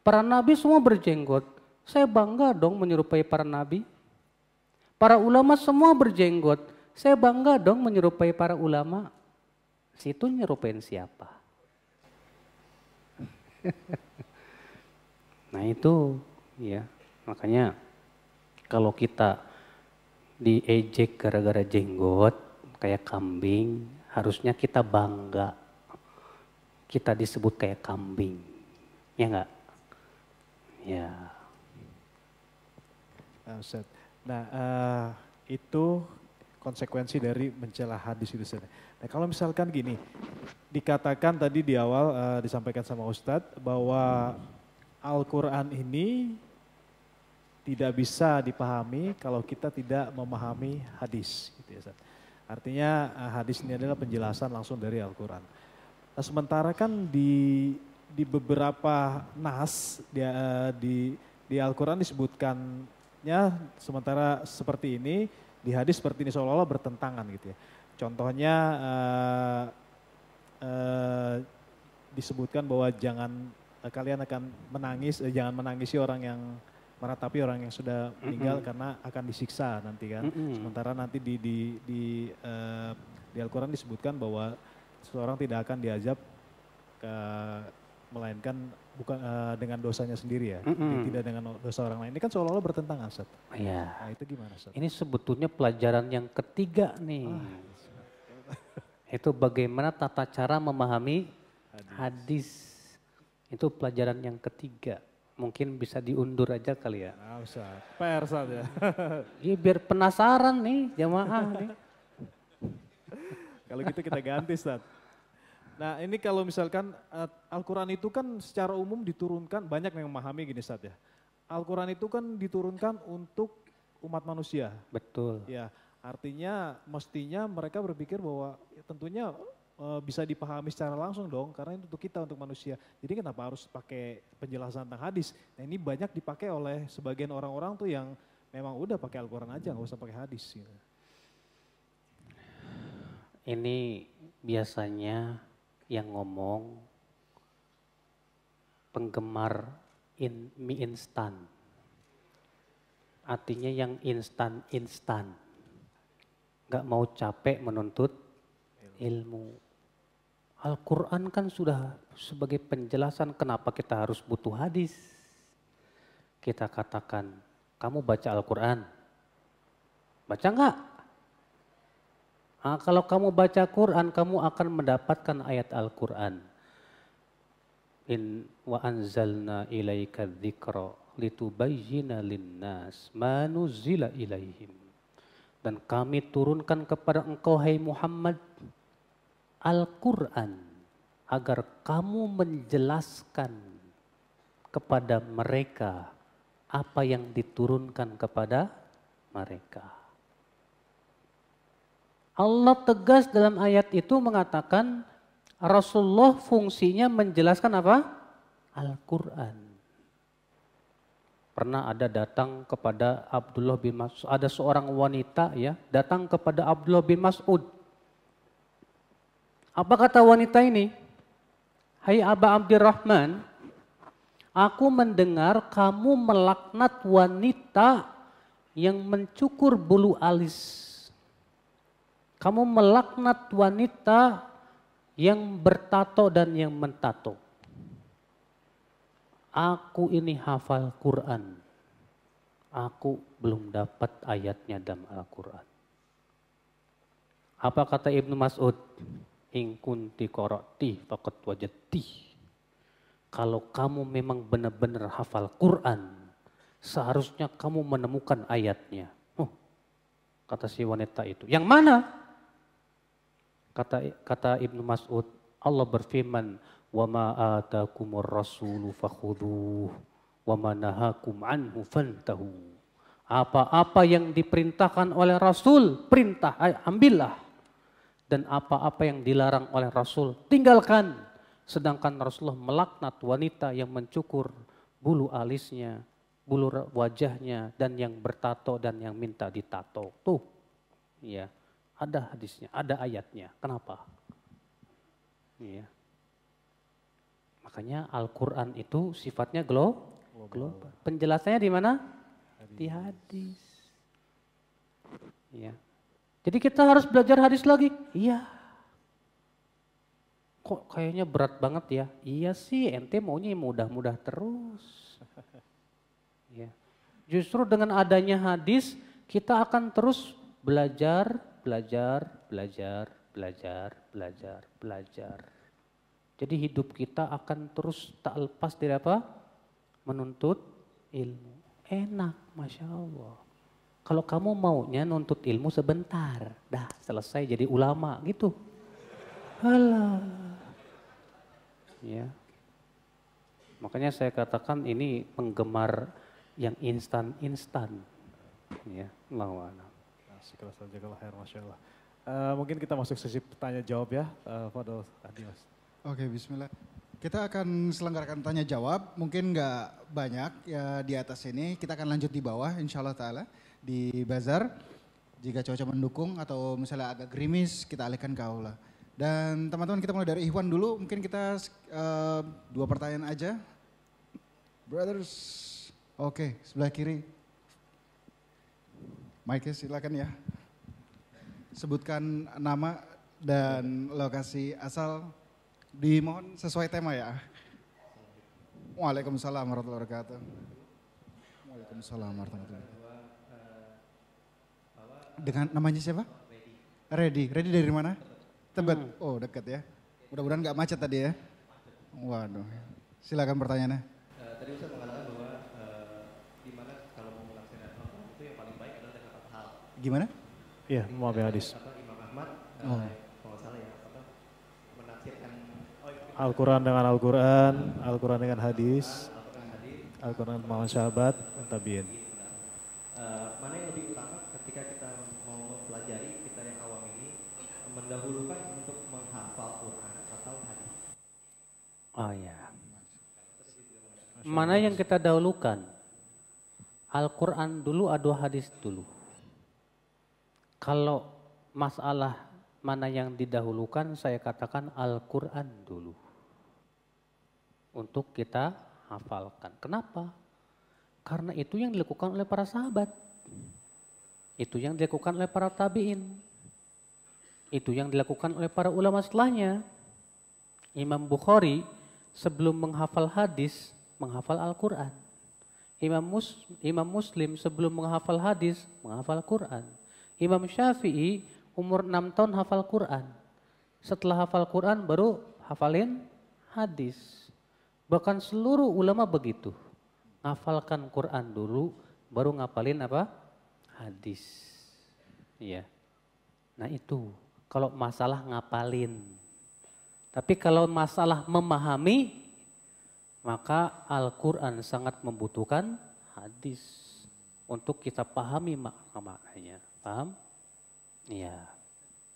Para nabi semua berjenggot. Saya bangga dong menyerupai para nabi. Para ulama semua berjenggot. Saya bangga dong menyerupai para ulama. Situ nyerupain siapa? Nah itu ya, makanya kalau kita diejek gara-gara jenggot, kayak kambing, harusnya kita bangga. Kita disebut kayak kambing. Ya enggak? Ya. Nah, itu konsekuensi dari mencela hadis itu saja. Nah, kalau misalkan gini, dikatakan tadi di awal disampaikan sama Ustadz bahwa Al-Quran ini tidak bisa dipahami kalau kita tidak memahami hadis. Gitu ya, Ustadz. Artinya hadis ini adalah penjelasan langsung dari Al-Quran. Nah, sementara kan di beberapa nas di Al-Quran disebutkannya sementara seperti ini, di hadis seperti ini seolah-olah bertentangan gitu ya. Contohnya disebutkan bahwa kalian akan menangis, jangan menangisi orang yang meratapi orang yang sudah meninggal karena akan disiksa nanti kan. Sementara nanti di Al-Quran disebutkan bahwa seseorang tidak akan diazab melainkan bukan dengan dosanya sendiri ya, tidak dengan dosa orang lain. Ini kan seolah-olah bertentangan, Ustaz. Iya. Nah, itu gimana, Ustaz? Ini sebetulnya pelajaran yang ketiga nih. Itu bagaimana tata cara memahami hadis. Itu pelajaran yang ketiga. Mungkin bisa diundur aja kali ya. Nah, Ustaz. PR, Ustaz ya. Iya biar penasaran nih jamaah nih. Kalau gitu kita ganti, Ustaz. Nah, ini kalau misalkan Al-Quran itu kan secara umum diturunkan, banyak yang memahami gini, Ustaz ya. Al-Quran itu kan diturunkan untuk umat manusia. Betul. Ya, artinya mestinya mereka berpikir bahwa ya, tentunya bisa dipahami secara langsung dong, karena itu untuk kita, untuk manusia. Jadi kenapa harus pakai penjelasan tentang hadis? Nah, ini banyak dipakai oleh sebagian orang-orang tuh yang memang udah pakai Al-Quran aja, nggak usah pakai hadis. Gitu. Ini biasanya yang ngomong penggemar mie instan. Artinya yang instan-instan. Gak mau capek menuntut ilmu. Al-Quran kan sudah sebagai penjelasan kenapa kita harus butuh hadis. Kita katakan, kamu baca Al-Quran. Baca enggak? Nah, kalau kamu baca Quran, kamu akan mendapatkan ayat Al-Quran. In wa anzalna ilaika dzikra litubayyina linnas ma nuzila ilaihim. Dan kami turunkan kepada engkau hai Muhammad Al-Quran. agar kamu menjelaskan kepada mereka apa yang diturunkan kepada mereka. Allah tegas dalam ayat itu mengatakan Rasulullah fungsinya menjelaskan apa? Al-Quran. Pernah ada datang kepada Abdullah bin Mas'ud, ada seorang wanita ya, datang kepada Abdullah bin Mas'ud. Apa kata wanita ini? Hai Aba Abdurrahman, aku mendengar kamu melaknat wanita yang mencukur bulu alis. Kamu melaknat wanita yang bertato dan yang mentato. Aku ini hafal Quran. Aku belum dapat ayatnya dalam Al-Quran. Apa kata Ibnu Mas'ud? In kunti qara'ti faqad wajadti. Kalau kamu memang benar-benar hafal Quran, seharusnya kamu menemukan ayatnya. Oh, kata si wanita itu. Yang mana? Kata Ibnu Mas'ud, Allah berfirman, wa ma atakumur rasulu fakhudhuh wa ma nahakum anhu fantahu. Apa-apa yang diperintahkan oleh Rasul, perintah, ambillah. Dan apa-apa yang dilarang oleh Rasul, tinggalkan. Sedangkan Rasulullah melaknat wanita yang mencukur bulu alisnya, bulu wajahnya, dan yang bertato dan yang minta ditato. Tuh, ya, ada hadisnya, ada ayatnya. Kenapa? Iya. Makanya Al-Quran itu sifatnya global. Penjelasannya di mana? Di hadis. Ya. Jadi kita harus belajar hadis lagi? Iya. Kok kayaknya berat banget ya? Iya sih, ente maunya yang mudah-mudah terus. Ya. Justru dengan adanya hadis, kita akan terus belajar. Jadi hidup kita akan terus tak lepas dari apa? Menuntut ilmu. Enak, Masya Allah. Kalau kamu maunya nuntut ilmu sebentar, dah selesai jadi ulama gitu. Halah. Ya. Makanya saya katakan ini penggemar yang instan-instan. Ya, lawan. Masya Allah. Mungkin kita masuk sesi tanya jawab ya, Fadol Adi Mas. Oke, bismillah. Kita akan selenggarakan tanya jawab, mungkin nggak banyak ya di atas ini. Kita akan lanjut di bawah, insya Allah Ta'ala, di bazar. Jika cuaca mendukung atau misalnya agak gerimis, kita alihkan ke aula. Dan teman-teman kita mulai dari Ikhwan dulu, mungkin kita 2 pertanyaan aja. Brothers, oke, sebelah kiri. Mike silakan ya. Sebutkan nama dan lokasi asal. Dimohon sesuai tema ya. Waalaikumsalam warahmatullahi wabarakatuh. Waalaikumsalam warahmatullahi wabarakatuh. Dengan namanya siapa? Ready. Ready dari mana? Tebet. Oh dekat ya. Mudah-mudahan nggak macet tadi ya. Waduh. Silakan pertanyaannya. Tadi Ustaz mengatakan bahwa di mana kalau mau melaksanakan hal itu yang paling baik adalah dengan 4 hal. Gimana? Iya, mau ya hadis. Imam Ahmad, kalau salah ya, menafsirkan Al-Quran dengan Al-Quran, Al-Quran dengan hadis, Al-Quran dengan pemahaman sahabat, tabiin. Mana yang lebih utama ketika kita mau mempelajari, kita yang awam ini, mendahulukan untuk menghafal Quran atau hadis? Oh ya. Mana yang kita dahulukan? Al-Quran dulu atau hadis dulu? Kalau masalah mana yang didahulukan, saya katakan Al-Quran dulu. Untuk kita hafalkan. Kenapa? Karena itu yang dilakukan oleh para sahabat. Itu yang dilakukan oleh para tabi'in. Itu yang dilakukan oleh para ulama setelahnya. Imam Bukhari sebelum menghafal hadis, menghafal Al-Quran. Imam Muslim sebelum menghafal hadis, menghafal Quran. Imam Syafi'i umur 6 tahun hafal Quran. Setelah hafal Quran baru hafalin hadis. Bahkan seluruh ulama begitu. Ngafalkan Quran dulu baru ngapalin apa? Hadis. Iya. Nah itu kalau masalah ngapalin. Tapi kalau masalah memahami, maka Al-Quran sangat membutuhkan hadis untuk kita pahami makna-maknanya. Paham? Iya.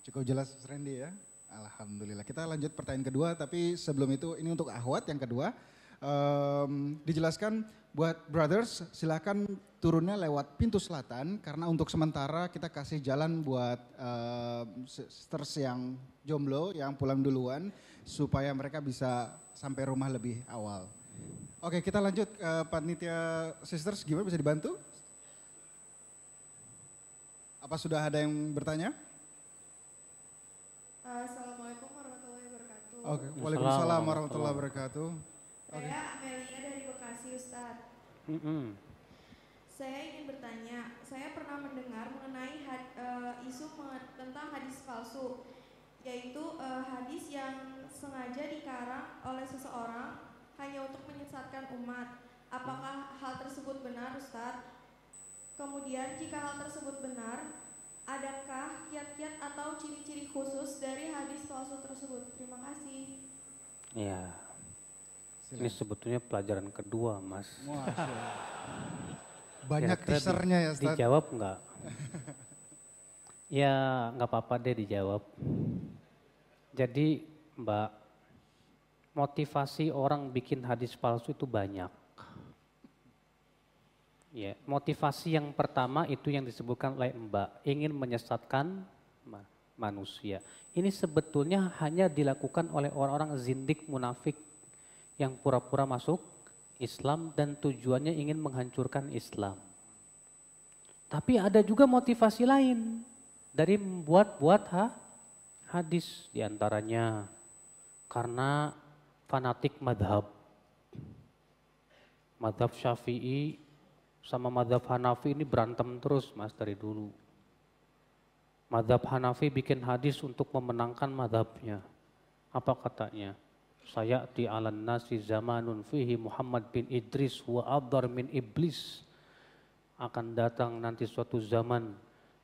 Cukup jelas Randy ya. Alhamdulillah. Kita lanjut pertanyaan kedua, tapi sebelum itu ini untuk Ahwat yang kedua. Dijelaskan buat brothers silakan turunnya lewat pintu selatan karena untuk sementara kita kasih jalan buat sisters yang jomblo yang pulang duluan supaya mereka bisa sampai rumah lebih awal. Oke, kita lanjut panitia sisters, gimana bisa dibantu? Apa sudah ada yang bertanya? Assalamualaikum warahmatullahi wabarakatuh. Oke, waalaikumsalam warahmatullahi wabarakatuh. Saya Amelia dari Bekasi, Ustadz. Saya ingin bertanya, saya pernah mendengar mengenai isu tentang hadis palsu, yaitu hadis yang sengaja dikarang oleh seseorang hanya untuk menyesatkan umat. Apakah hal tersebut benar, Ustadz? Kemudian jika hal tersebut benar, adakah kiat-kiat atau ciri-ciri khusus dari hadis palsu tersebut? Terima kasih. Ya, ini sebetulnya pelajaran kedua, Mas. Banyak teasernya ya, Ustaz. Dijawab enggak? Ya, enggak apa-apa deh dijawab. Jadi, Mbak, motivasi orang bikin hadis palsu itu banyak. Ya, motivasi yang pertama itu yang disebutkan oleh Mbak, ingin menyesatkan manusia. Ini sebetulnya hanya dilakukan oleh orang-orang zindik munafik yang pura-pura masuk Islam dan tujuannya ingin menghancurkan Islam. Tapi ada juga motivasi lain dari membuat hadis, diantaranya karena fanatik madhab. Madhab Syafi'i sama madhab Hanafi ini berantem terus, Mas, dari dulu. Madhab Hanafi bikin hadis untuk memenangkan madhabnya. Apa katanya? Sayati alan nasi zamanun fihi Muhammad bin Idris wa adhar min iblis. Akan datang nanti suatu zaman,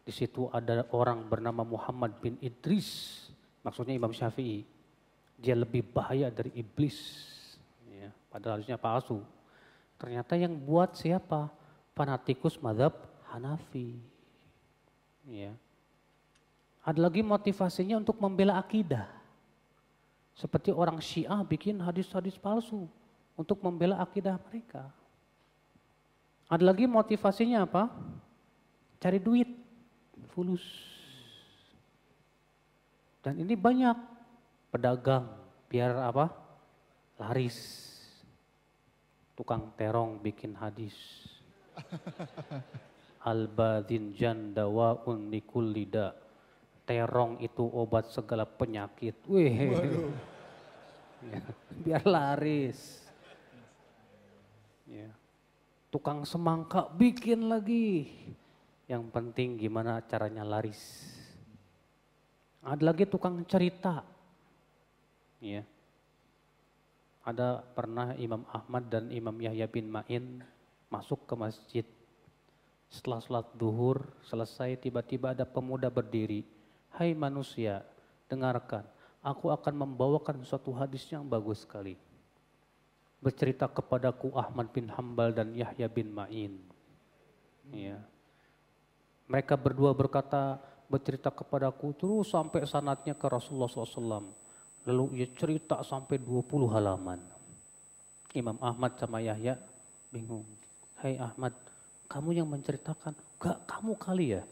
di situ ada orang bernama Muhammad bin Idris. Maksudnya Imam Syafi'i. Dia lebih bahaya dari iblis. Ya, padahal harusnya palsu. Ternyata yang buat siapa? Fanatikus madhab Hanafi. Ya. Ada lagi motivasinya untuk membela akidah. Seperti orang Syiah bikin hadis-hadis palsu untuk membela akidah mereka. Ada lagi motivasinya apa? Cari duit, fulus. Dan ini banyak pedagang biar apa? Laris. Tukang terong bikin hadis. Al-badin jandawaun likul lida. Terong itu obat segala penyakit. Wih. Ya, biar laris. Ya. Tukang semangka bikin lagi. Yang penting gimana caranya laris. Ada lagi tukang cerita. Ya. Ada pernah Imam Ahmad dan Imam Yahya bin Ma'in masuk ke masjid. Setelah sholat duhur selesai, tiba-tiba ada pemuda berdiri. Hai manusia, dengarkan. Aku akan membawakan suatu hadis yang bagus sekali. Bercerita kepadaku Ahmad bin Hambal dan Yahya bin Ma'in. Ya. Mereka berdua bercerita kepadaku terus sampai sanadnya ke Rasulullah SAW. Lalu ia cerita sampai 20 halaman. Imam Ahmad sama Yahya bingung. Hai Ahmad, kamu yang menceritakan? Gak, kamu kali ya?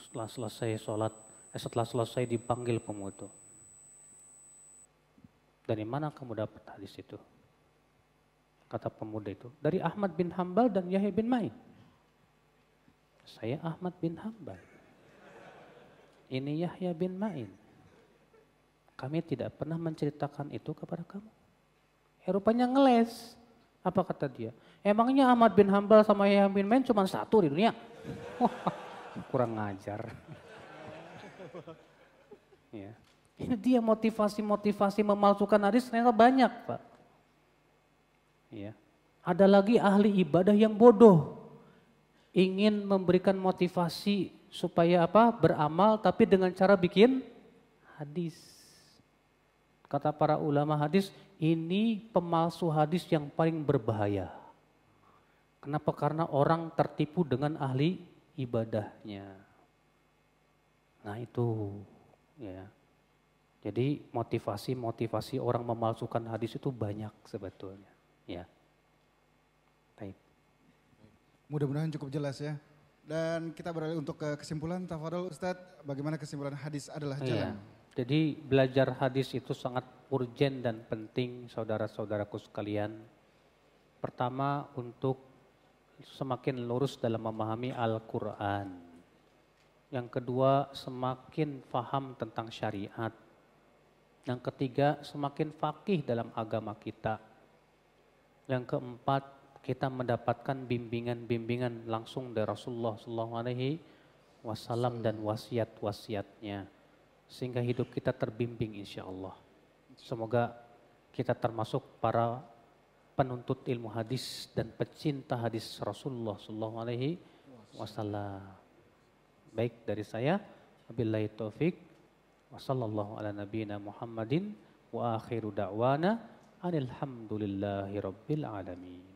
Setelah selesai dipanggil pemuda. Dari mana kamu dapat hadis itu? Kata pemuda itu, dari Ahmad bin Hambal dan Yahya bin Ma'in. Saya Ahmad bin Hambal. Ini Yahya bin Ma'in. Kami tidak pernah menceritakan itu kepada kamu. Rupanya ngeles. Apa kata dia? Emangnya Ahmad bin Hambal sama Yahya bin Ma'in cuma satu di dunia? Kurang ngajar. Ya. Ini dia motivasi memalsukan hadis ternyata banyak, Pak. Ya. Ada lagi ahli ibadah yang bodoh. Ingin memberikan motivasi supaya apa? Beramal tapi dengan cara bikin hadis. Kata para ulama hadis, ini pemalsu hadis yang paling berbahaya. Kenapa? Karena orang tertipu dengan ahli ibadahnya. Nah itu ya. Jadi motivasi orang memalsukan hadis itu banyak sebetulnya. Ya. Baik. Mudah-mudahan cukup jelas ya. Dan kita beralih untuk ke kesimpulan. Tafadhol Ustadz, bagaimana kesimpulan hadis adalah jalan? Jadi belajar hadis itu sangat urgen dan penting saudara-saudaraku sekalian. Pertama untuk semakin lurus dalam memahami Al-Quran. Yang kedua semakin faham tentang syariat. Yang ketiga semakin faqih dalam agama kita. Yang keempat kita mendapatkan bimbingan-bimbingan langsung dari Rasulullah SAW dan wasiat-wasiatnya. Sehingga hidup kita terbimbing insya Allah. Semoga kita termasuk para penuntut ilmu hadis dan pecinta hadis Rasulullah SAW. Baik dari saya, wabillahi taufik, wa sallallahu ala nabiyina Muhammadin wa akhiru da'wana anilhamdulillahi rabbil alamin.